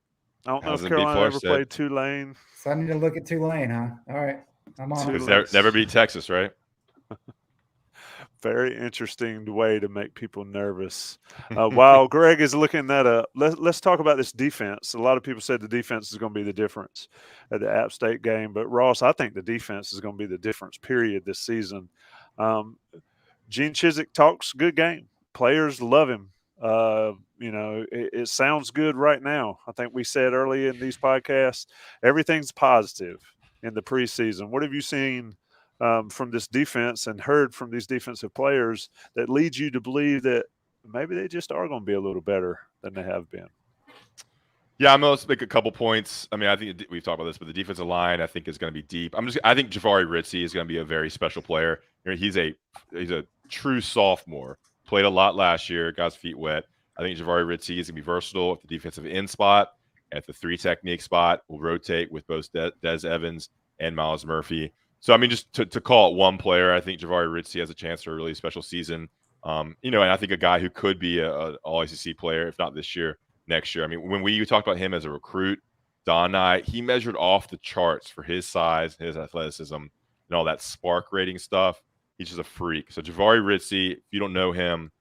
I don't know if Carolina ever played Tulane. So I need to look at Tulane, huh? All right. I'm on it. Never beat Texas, right? Very interesting way to make people nervous. While Greg is looking that up, let's talk about this defense. A lot of people said the defense is going to be the difference at the App State game. But, Ross, I think the defense is going to be the difference, period, this season. Gene Chizik talks good game. Players love him. You know, it sounds good right now. I think we said early in these podcasts, everything's positive in the preseason. What have you seen from this defense and heard from these defensive players that leads you to believe that maybe they just are going to be a little better than they have been? Yeah, I'm going to make a couple points. I mean, I think we've talked about this, but the defensive line I think is going to be deep. I think Jahvaree Ritzie is going to be a very special player. You know, he's a true sophomore. Played a lot last year, got his feet wet. I think Jahvaree Ritzie is going to be versatile at the defensive end spot, at the 3 technique spot. Will rotate with both Des Evans and Miles Murphy. So, I mean, just to call it one player, I think Jahvaree Ritzie has a chance for a really special season. You know, and I think a guy who could be an All-ACC player, if not this year, next year. I mean, when we talked about him as a recruit, Don and I, he measured off the charts for his size, his athleticism, and all that spark rating stuff. he's just a freak. So Jahvaree Ritzie, if you don't know him,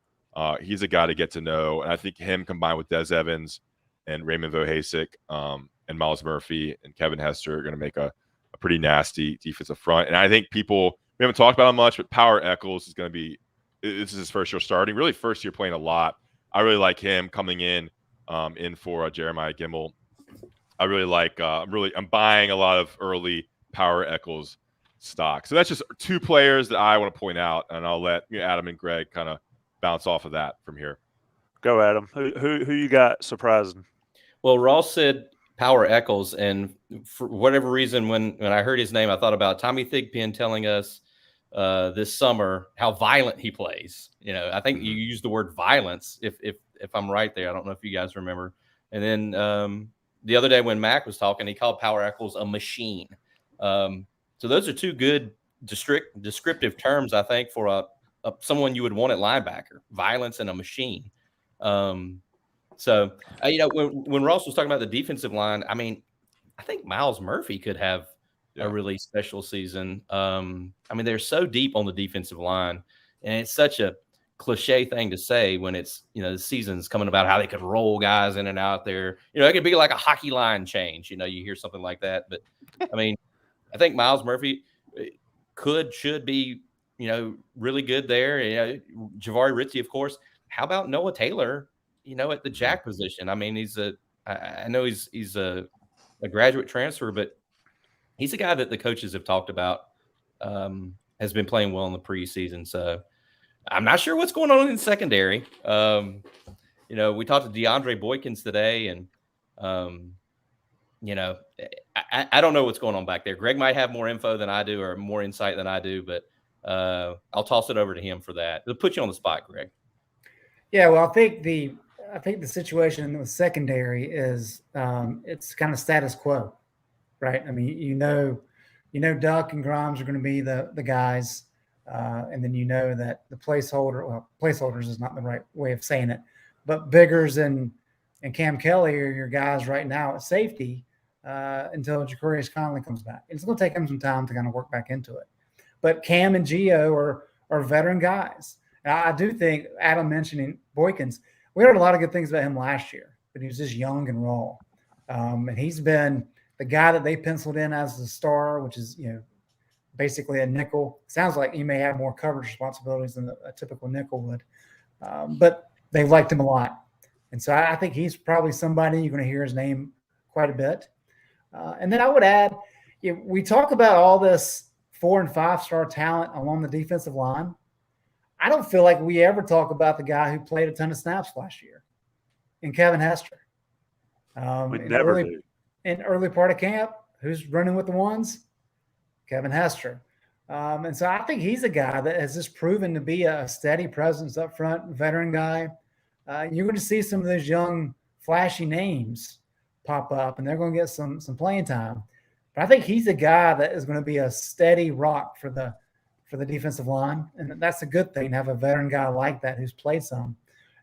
he's a guy to get to know. And I think him combined with Des Evans and Raymond Vohasek and Miles Murphy and Kevin Hester are going to make a pretty nasty defensive front. And I think we haven't talked about him much, but Power Echols is going to be – this is his first year starting, really first year playing a lot. I really like him coming in for Jeremiah Gimmel. I really like I'm buying a lot of early Power Echols stock. So that's just two players that I want to point out, and I'll let Adam and Greg kind of bounce off of that from here. Go, Adam. Who you got surprising? Well, Ross said Power Echols, and for whatever reason, when I heard his name, I thought about Tommy Thigpen telling us this summer how violent he plays. I think you used the word violence, if I'm right there. I don't know if you guys remember. And then the other day when Mac was talking, he called Power Echols a machine. So those are two good descriptive terms, I think, for someone you would want at linebacker: violence and a machine. So when Ross was talking about the defensive line, I mean, I think Miles Murphy could have a really special season. I mean, they're so deep on the defensive line, and it's such a cliche thing to say when it's, the season's coming about how they could roll guys in and out there. It could be like a hockey line change. You hear something like that. But, I mean, I think Miles Murphy should be, really good there. Jahvaree Ritzie, of course. How about Noah Taylor, at the jack position? I mean, I know he's a graduate transfer, but he's a guy that the coaches have talked about, has been playing well in the preseason. So I'm not sure what's going on in secondary. We talked to DeAndre Boykins today, and, I don't know what's going on back there. Greg might have more info than I do or more insight than I do, but I'll toss it over to him for that. It'll put you on the spot, Greg. Yeah, well, I think the situation in the secondary is it's kind of status quo, right? I mean, Duck and Grimes are going to be the guys, and then that the placeholders is not the right way of saying it, but Biggers and Cam Kelly are your guys right now at safety until Ja'Qurious Conley comes back. It's going to take him some time to kind of work back into it. But Cam and Gio are veteran guys. And I do think Adam mentioning Boykins, we heard a lot of good things about him last year, but he was just young and raw. And he's been the guy that they penciled in as the star, which is, basically a nickel. Sounds like he may have more coverage responsibilities than a typical nickel would. But they liked him a lot. And so I think he's probably somebody you're going to hear his name quite a bit. And then I would add, we talk about all this 4- and 5-star talent along the defensive line. I don't feel like we ever talk about the guy who played a ton of snaps last year, in Kevin Hester. We never do. In early part of camp, who's running with the ones? Kevin Hester. And so I think he's a guy that has just proven to be a steady presence up front, veteran guy. You're going to see some of those young, flashy names pop up, and they're going to get some playing time. But I think he's a guy that is going to be a steady rock for the defensive line, and that's a good thing to have a veteran guy like that who's played some.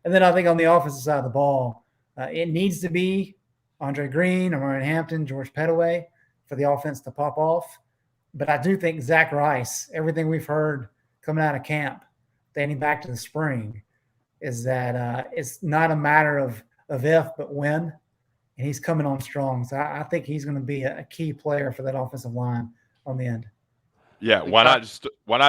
And then I think on the offensive side of the ball, it needs to be Andre Green, Omarion Hampton, George Pettaway for the offense to pop off. But I do think Zach Rice, everything we've heard coming out of camp, dating back to the spring, is that it's not a matter of if, but when. And he's coming on strong. So I think he's going to be a key player for that offensive line on the end. Yeah, why not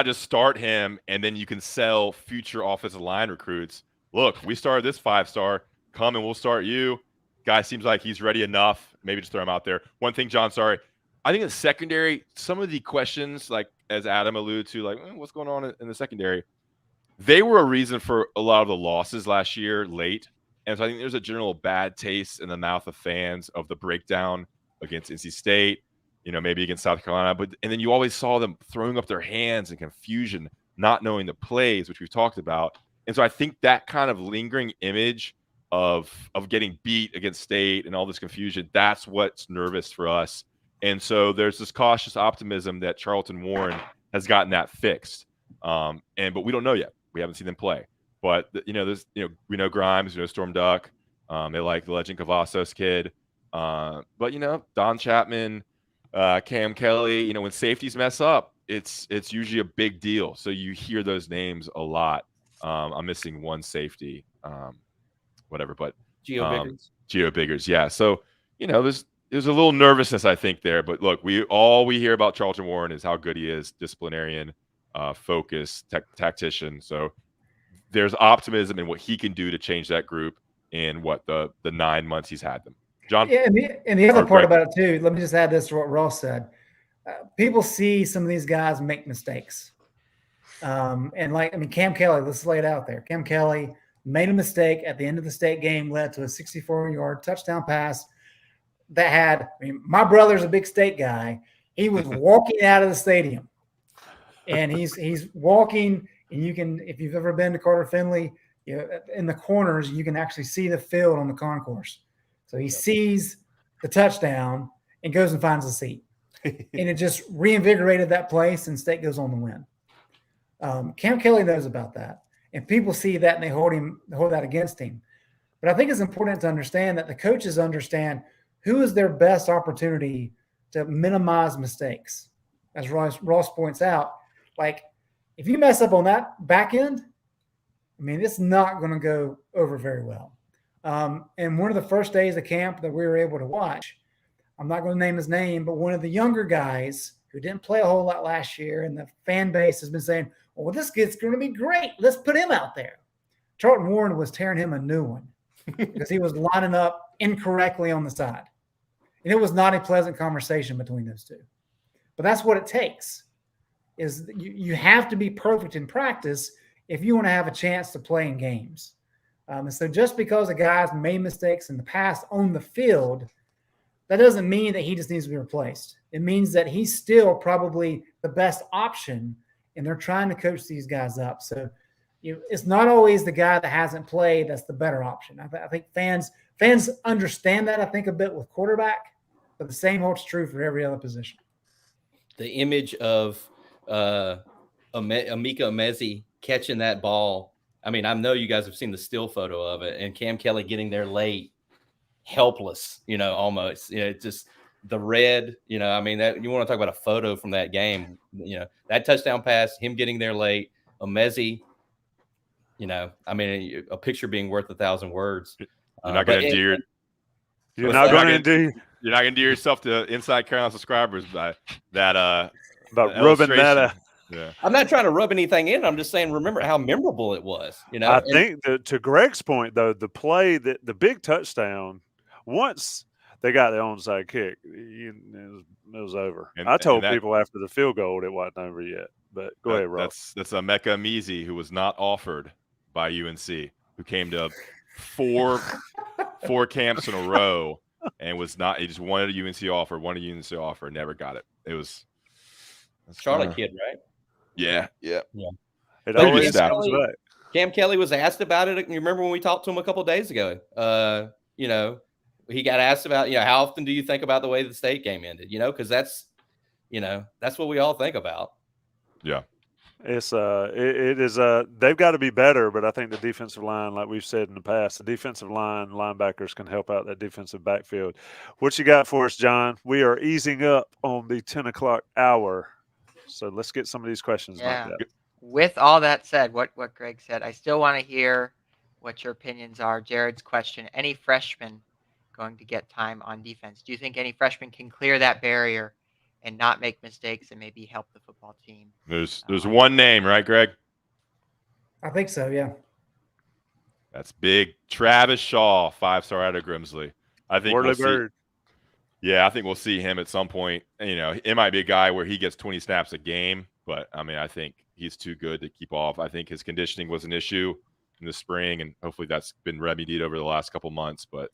just start him, and then you can sell future offensive line recruits. Look, we started this 5-star. Come and we'll start you. Guy seems like he's ready enough. Maybe just throw him out there. One thing, John, sorry. I think in the secondary, some of the questions, like as Adam alluded to, like what's going on in the secondary, they were a reason for a lot of the losses last year late. And so I think there's a general bad taste in the mouth of fans of the breakdown against NC State, maybe against South Carolina. And then you always saw them throwing up their hands in confusion, not knowing the plays, which we've talked about. And so I think that kind of lingering image of getting beat against State and all this confusion, that's what's nervous for us. And so there's this cautious optimism that Charlton Warren has gotten that fixed. But we don't know yet. We haven't seen them play. But we know Grimes, Storm Duck. They like the Legend Cavazos kid. But Don Chapman, Cam Kelly. When safeties mess up, it's usually a big deal. So you hear those names a lot. I'm missing one safety, whatever, but Geo Biggins. Geo Biggers, yeah. So there's a little nervousness, I think, there. But look, we hear about Charlton Warren is how good he is, disciplinarian, focus, tactician. So there's optimism in what he can do to change that group in the 9 months he's had them. John? Yeah, and the other part about it too, let me just add this to what Ross said. People see some of these guys make mistakes. Cam Kelly, let's lay it out there. Cam Kelly made a mistake at the end of the state game, led to a 64-yard touchdown pass that had, my brother's a big state guy. He was walking out of the stadium. And he's walking, and you can, if you've ever been to Carter Finley, in the corners, you can actually see the field on the concourse. So he sees the touchdown and goes and finds a seat. And it just reinvigorated that place, and State goes on to win. Cam Kelly knows about that. And people see that, and they hold that against him. But I think it's important to understand that the coaches understand who is their best opportunity to minimize mistakes. As Ross points out, like if you mess up on that back end, it's not going to go over very well. And one of the first days of camp that we were able to watch, I'm not going to name his name, but one of the younger guys who didn't play a whole lot last year, and the fan base has been saying, well, this kid's going to be great. Let's put him out there. Charlton Warren was tearing him a new one because he was lining up incorrectly on the side. And it was not a pleasant conversation between those two. But that's what it takes, is you have to be perfect in practice if you want to have a chance to play in games. And so just because a guy's made mistakes in the past on the field, that doesn't mean that he just needs to be replaced. It means that he's still probably the best option, and they're trying to coach these guys up. So it's not always the guy that hasn't played that's the better option. I think fans understand that, I think, a bit with quarterback, but the same holds true for every other position. The image of Emeka Emezi catching that ball. I know you guys have seen the still photo of it, and Cam Kelly getting there late, helpless, almost, just the red, that you want to talk about a photo from that game, that touchdown pass, him getting there late, Emezi, a picture being worth 1,000 words. You're not going to endear. You're not going to endear. You're not going to endear yourself to Inside Carolina subscribers by that. About rubbing that. Yeah. I'm not trying to rub anything in. I'm just saying, remember how memorable it was. I think to Greg's point, though, the play, the big touchdown, once they got the onside kick, it was over. I told people after the field goal it wasn't over yet. But go ahead, Ross. That's Emeka Emezi, who was not offered by UNC, who came to four camps in a row and was not. He just wanted a UNC offer, never got it. It was Charlotte kid, right? Yeah. It always comes back. Cam Kelly was asked about it. You remember when we talked to him a couple of days ago? He got asked about, how often do you think about the way the state game ended? Because that's what we all think about. Yeah. It's it is they've got to be better, but I think the defensive line, like we've said in the past, the defensive line linebackers can help out that defensive backfield. What you got for us, John? We are easing up on the 10 o'clock hour, so let's get some of these questions knocked out. With all that said, what Greg said, I still want to hear what your opinions are. Jared's question: any freshman going to get time on defense? Do you think any freshman can clear that barrier and not make mistakes and maybe help the football team? There's one name, right, Greg? I think so, yeah. That's big. Travis Shaw, 5-star out of Grimsley. I think I think we'll see him at some point. It might be a guy where he gets 20 snaps a game, but I think he's too good to keep off. I think his conditioning was an issue in the spring, and hopefully that's been remedied over the last couple months, but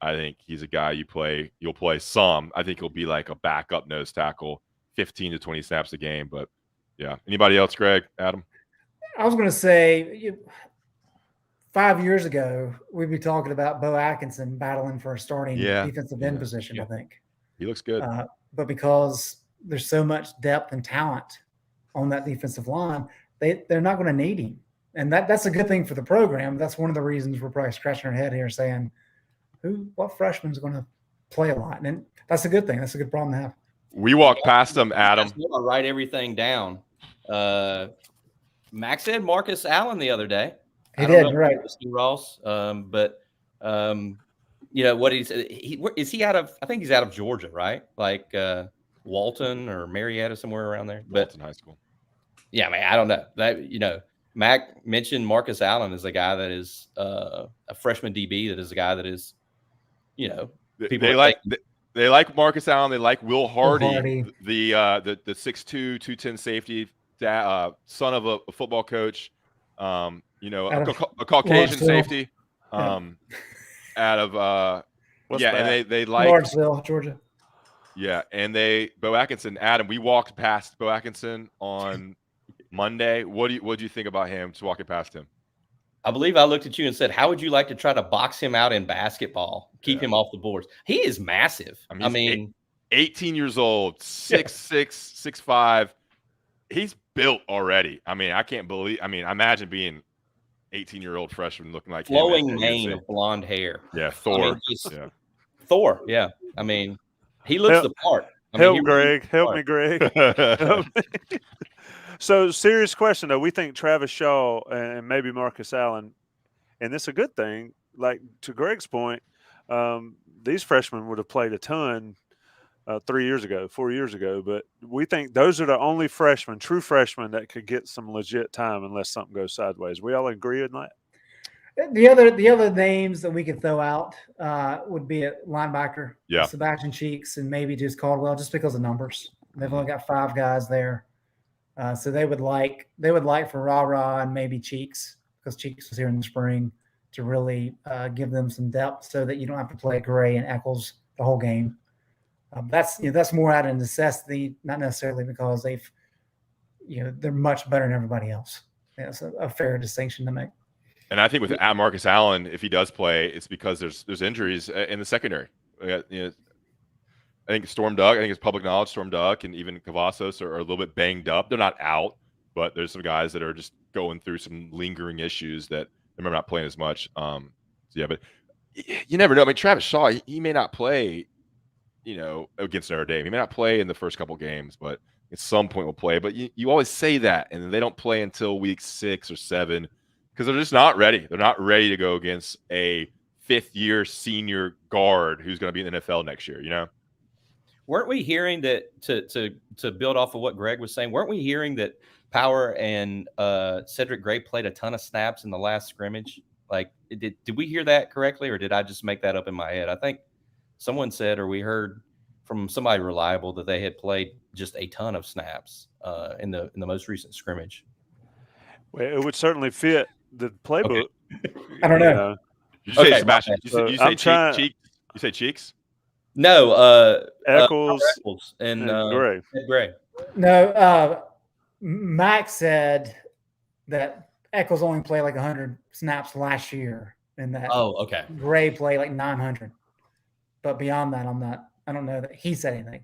I think he's a guy you'll play some. I think he'll be like a backup nose tackle, 15 to 20 snaps a game. But yeah. Anybody else, Greg, Adam? I was going to say 5 years ago, we'd be talking about Bo Atkinson battling for a starting defensive end position, I think. He looks good. But because there's so much depth and talent on that defensive line, they're not going to need him. And that's a good thing for the program. That's one of the reasons we're probably scratching our head here saying, what freshman's going to play a lot? And that's a good thing. That's a good problem to have. We walked past them, Adam. I write everything down. Max said Marcus Allen the other day. He did, right? Ross, but you know what he said. Is he out of? I think he's out of Georgia, right? Like Walton or Marietta, somewhere around there. But Walton High School. Yeah, man, I don't know that. Mac mentioned Marcus Allen as a guy that is a freshman DB. That is a guy that is, They like Marcus Allen. They like Will Hardy. The 6'2", 210 safety, son of a football coach. A Caucasian safety. Out of and they like Lawrenceville, Georgia. Yeah, and Bo Atkinson. Adam, we walked past Bo Atkinson on Monday. What do you think about him? Just walking past him. I believe I looked at you and said, "How would you like to try to box him out in basketball? Keep him off the boards." He is massive. I mean 18 years old, 6'6", 6'5". He's built already. I mean, I can't believe. I mean, imagine being 18-year-old freshman looking like flowing mane of blonde hair. Yeah, Thor. Thor. Yeah, I mean, he looks the part. Help me, Greg. Help me. So, serious question though. We think Travis Shaw and maybe Marcus Allen, and this is a good thing. Like to Greg's point, these freshmen would have played a ton 4 years ago, but we think those are the only true freshmen that could get some legit time unless something goes sideways. We all agree on that. The other names that we could throw out would be a linebacker, Sebastian Cheeks, and maybe just Caldwell, just because of numbers. They've only got 5 guys there, so they would like for Ra and maybe Cheeks, because Cheeks was here in the spring, to really give them some depth, so that you don't have to play Gray and Eccles the whole game. That's more out of necessity, not necessarily because they're much better than everybody else. It's a fair distinction to make. And I think with Marcus Allen, if he does play, it's because there's injuries in the secondary. I think Storm Duck, I think it's public knowledge, Storm Duck and even Cavazos are a little bit banged up. They're not out, but there's some guys that are just going through some lingering issues that they're not playing as much. But you never know. I mean, Travis Shaw, he may not play, against Notre Dame. He may not play in the first couple games, but at some point will play. But you always say that, and they don't play until week 6 or 7. Because they're just not ready. They're not ready to go against a 5th-year senior guard who's going to be in the NFL next year. Weren't we hearing that to build off of what Greg was saying? Weren't we hearing that Power and Cedric Gray played a ton of snaps in the last scrimmage? Like, did we hear that correctly, or did I just make that up in my head? I think someone said, or we heard from somebody reliable, that they had played just a ton of snaps in the most recent scrimmage. Well, it would certainly fit the playbook. Okay. I don't know. Did you say Sebastian? You say Cheeks? No, Eccles and Gray. No, Max said that Eccles only played like 100 snaps last year, and that Gray played like 900. But beyond that, I don't know that he said anything.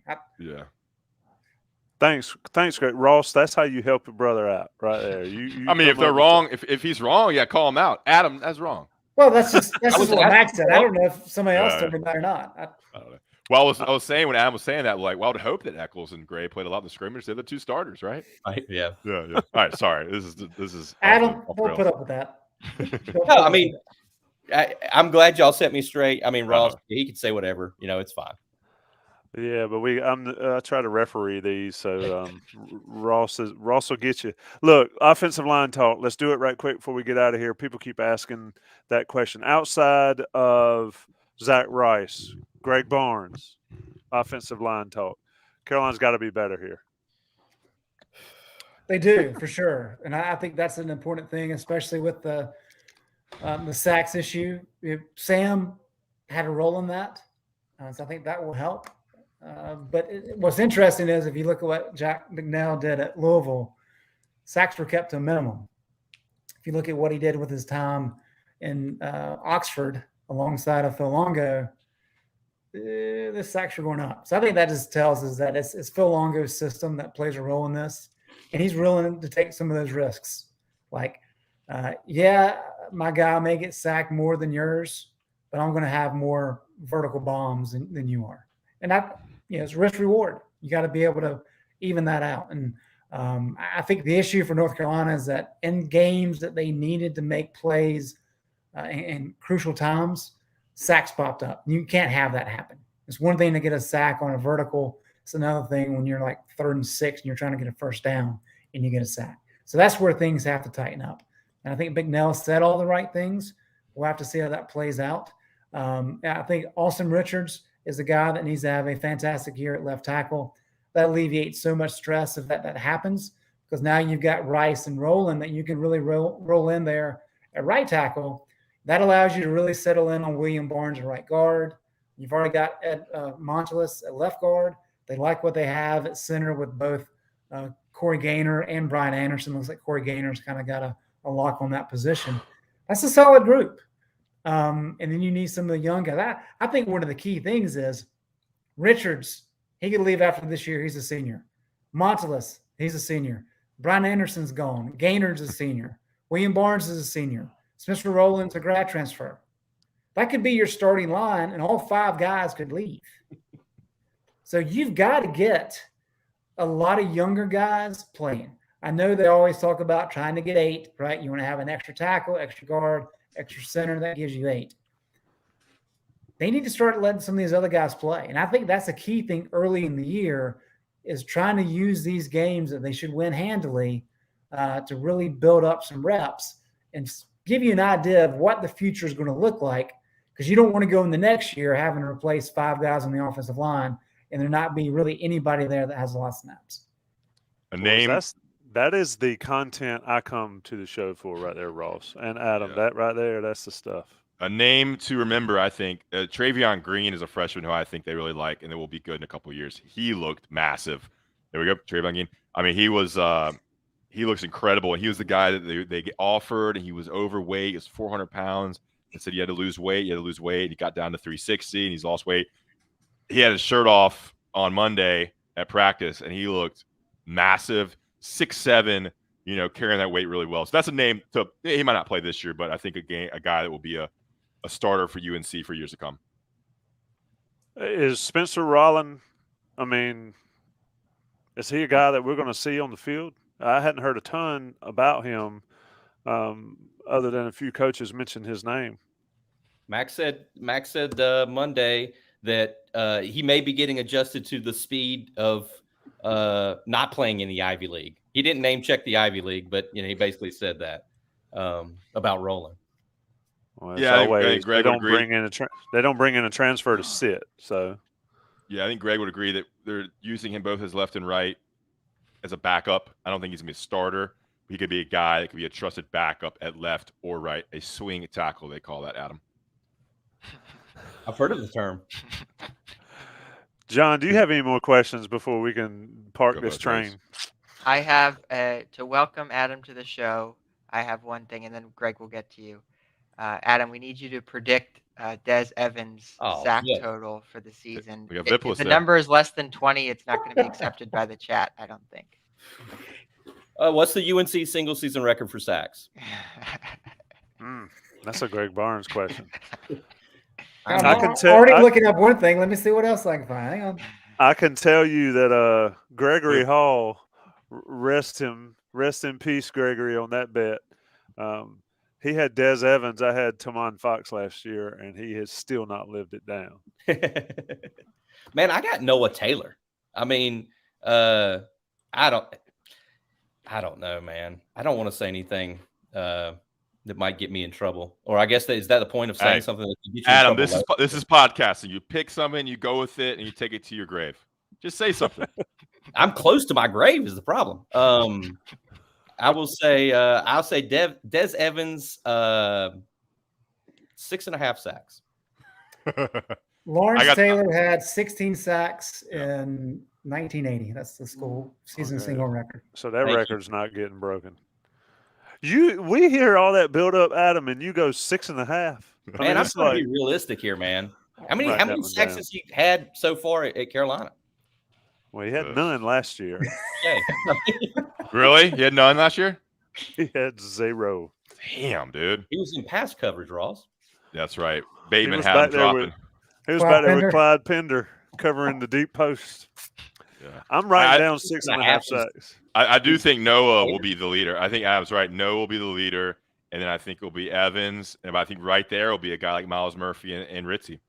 Thanks, Greg. Ross, that's how you help your brother out right there. If they're wrong, if he's wrong, call him out. Adam, that's wrong. Well, that's just what Max said. I don't know if somebody else told me that or not. I don't know. Well, I was saying when Adam was saying that, I would hope that Eccles and Gray played a lot in the scrimmage. They're the 2 starters, right? Right. Yeah. All right. Sorry. This is Adam. Don't put up with that. No, I mean, I'm glad y'all set me straight. I mean, Ross, he could say whatever. It's fine. Yeah, but I try to referee these, so Ross will get you. Look, offensive line talk. Let's do it right quick before we get out of here. People keep asking that question. Outside of Zach Rice, Greg Barnes, offensive line talk. Carolina's got to be better here. They do, for sure, and I think that's an important thing, especially with the sacks issue. Sam had a role in that, so I think that will help. But what's interesting is if you look at what Jack McNeil did at Louisville, sacks were kept to a minimum. If you look at what he did with his time in Oxford alongside of Phil Longo, the sacks are going up. So I think that just tells us that it's Phil Longo's system that plays a role in this, and he's willing to take some of those risks. Like, my guy may get sacked more than yours, but I'm going to have more vertical bombs than you are. And that, it's risk reward. You got to be able to even that out. And I think the issue for North Carolina is that in games that they needed to make plays in crucial times, sacks popped up. You can't have that happen. It's one thing to get a sack on a vertical. It's another thing when you're like 3rd and 6 and you're trying to get a first down and you get a sack. So that's where things have to tighten up. And I think McNeil said all the right things. We'll have to see how that plays out. I think Austin Richards is the guy that needs to have a fantastic year at left tackle. That alleviates so much stress if that happens, because now you've got Rice and Rowland that you can really roll in there at right tackle. That allows you to really settle in on William Barnes at right guard. You've already got Ed Montelis at left guard. They like what they have at center with both Corey Gaynor and Brian Anderson. Looks like Corey Gaynor's kind of got a lock on that position. That's a solid group. And then you need some of the young guys. I think one of the key things is Richards. He could leave after this year. He's a senior. Montelis, he's a senior. Brian Anderson's gone. Gaynor's a senior. William Barnes is a senior. Spencer Rowland's a grad transfer. That could be your starting line, and all 5 guys could leave. So you've got to get a lot of younger guys playing. I know they always talk about trying to get 8, right? You want to have an extra tackle, extra guard, extra center. That gives you 8. They need to start letting some of these other guys play. And I think that's a key thing early in the year is trying to use these games that they should win handily to really build up some reps and give you an idea of what the future is going to look like, because you don't want to go in the next year having to replace 5 guys on the offensive line and there not be really anybody there that has a lot of snaps. A name. That is the content I come to the show for right there, Ross. And Adam, that right there, that's the stuff. A name to remember, I think. Travion Green is a freshman who I think they really like, and it will be good in a couple of years. He looked massive. There we go, Travion Green. I mean, he looks incredible, and he was the guy that they get offered, and he was overweight. He was 400 pounds, and said you had to lose weight. And he got down to 360, and he's lost weight. He had his shirt off on Monday at practice, and he looked massive, 6'7", carrying that weight really well. So that's a name to. He might not play this year, but I think a guy that will be a starter for UNC for years to come. Is Spencer Rowland, is he a guy that we're going to see on the field? I hadn't heard a ton about him other than a few coaches mentioned his name. Max said Monday that he may be getting adjusted to the speed of not playing in the Ivy League. He didn't name check the Ivy League, but he basically said that about Rowland. Well, Greg they don't bring in a transfer to sit. So, yeah, I think Greg would agree that they're using him both as left and right as a backup. I don't think he's gonna be a starter. He could be a guy that could be a trusted backup at left or right, a swing tackle. They call that, Adam. I've heard of the term. John, do you have any more questions before we can park this train? I have to welcome Adam to the show. I have one thing, and then Greg will get to you. Adam, we need you to predict Des Evans' sack total for the season. If the number is less than 20, it's not going to be accepted by the chat, I don't think. What's the UNC single season record for sacks? That's a Greg Barnes question. I'm already looking up one thing. Let me see what else I can find. Hang on. I can tell you that Gregory Hall, rest in peace, Gregory, on that bet. He had Des Evans. I had Tamon Fox last year, and he has still not lived it down. Man, I got Noah Taylor. I mean, I don't know, man. I don't want to say anything that might get me in trouble. Or I guess is that the point of saying something that can get you Adam, in trouble? this is podcasting. You pick something, you go with it, and you take it to your grave. Just say something. I'm close to my grave is the problem. I will say I'll say Des Evans 6.5 sacks. Lawrence Taylor had 16 sacks in 1980. That's the school season single record. So that record's not getting broken. We hear all that build up, Adam, and you go 6.5. Man, I'm trying to be realistic here, man. How many sacks has he had so far at Carolina? Well, he had none last year. Okay. Really? He had none last year? He had 0. Damn, dude. He was in pass coverage, Ross. That's right. Bateman had him dropping. He was back there with Clyde Pender covering the deep post. Yeah. I'm writing down Six 6.5 and a half is- sacks. I do Is- think Noah will be the leader. I think Adam's right. Noah will be the leader, and then I think it'll be Evans, and I think right there will be a guy like Miles Murphy and Ritzy.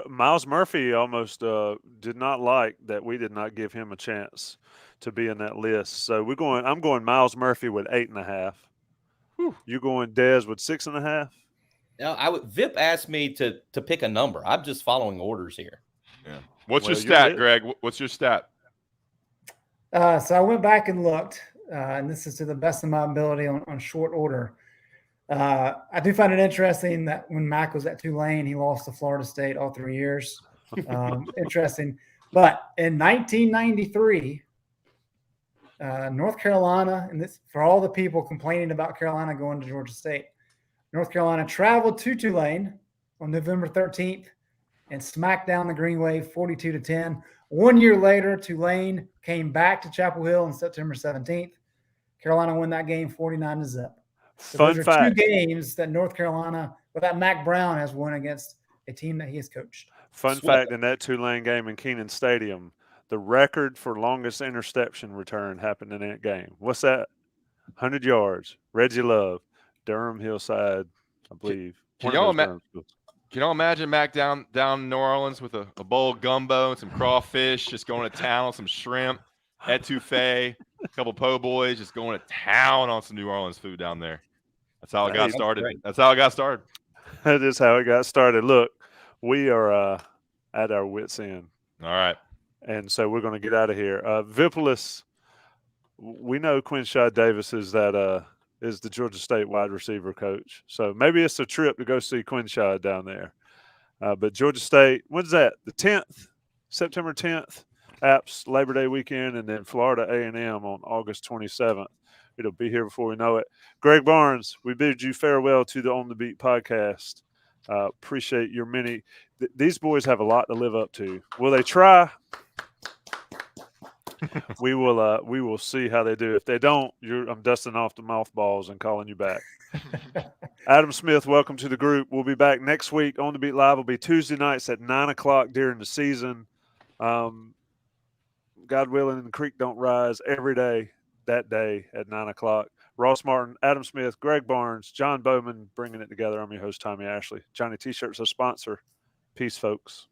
Miles Murphy almost did not like that we did not give him a chance to be in that list. So I'm going Miles Murphy with 8.5. You going Dez with 6.5? Now, Vip asked me to pick a number. I'm just following orders here. Yeah. What's Well, your you're stat, it. Greg? What's your stat? So I went back and looked, and this is to the best of my ability on short order. I do find it interesting that when Mac was at Tulane, he lost to Florida State all 3 years. Interesting. But in 1993, North Carolina, and this for all the people complaining about Carolina going to Georgia State, North Carolina traveled to Tulane on November 13th and smacked down the Green Wave 42-10. 1 year later, Tulane came back to Chapel Hill on September 17th. Carolina won that game 49-0. So Fun those are fact. 2 games that North Carolina, that Mac Brown has won against a team that he has coached. Fun Sweat. fact, in that Tulane game in Kenan Stadium, the record for longest interception return happened in that game. What's that? 100 yards. Reggie Love, Durham Hillside, I believe. Can One of y'all those Durham schools. Can y'all imagine Mac down in New Orleans with a bowl of gumbo and some crawfish, just going to town on some shrimp, etouffee, a couple po' boys, just going to town on some New Orleans food down there. That's how it got started. great. That's how it got started. That is how it got started. Look, we are at our wits' end. All right. And so we're going to get out of here. Vipolis, we know Quinshad Davis is the Georgia State wide receiver coach. So maybe it's a trip to go see Quinshad down there. But Georgia State, when's that? The 10th, September 10th, Apps Labor Day weekend, and then Florida A&M on August 27th. It'll be here before we know it. Greg Barnes, we bid you farewell to the On the Beat podcast. Appreciate your many. These boys have a lot to live up to. Will they try? We will see how they do. If they don't, I'm dusting off the mothballs and calling you back. Adam Smith, welcome to the group. We'll be back next week. On the Beat Live will be Tuesday nights at 9:00 during the season. God willing, the creek don't rise every day. That day at 9:00. Ross Martin, Adam Smith, Greg Barnes, John Bowman, bringing it together. I'm your host, Tommy Ashley. Johnny T-Shirts a sponsor. Peace, folks.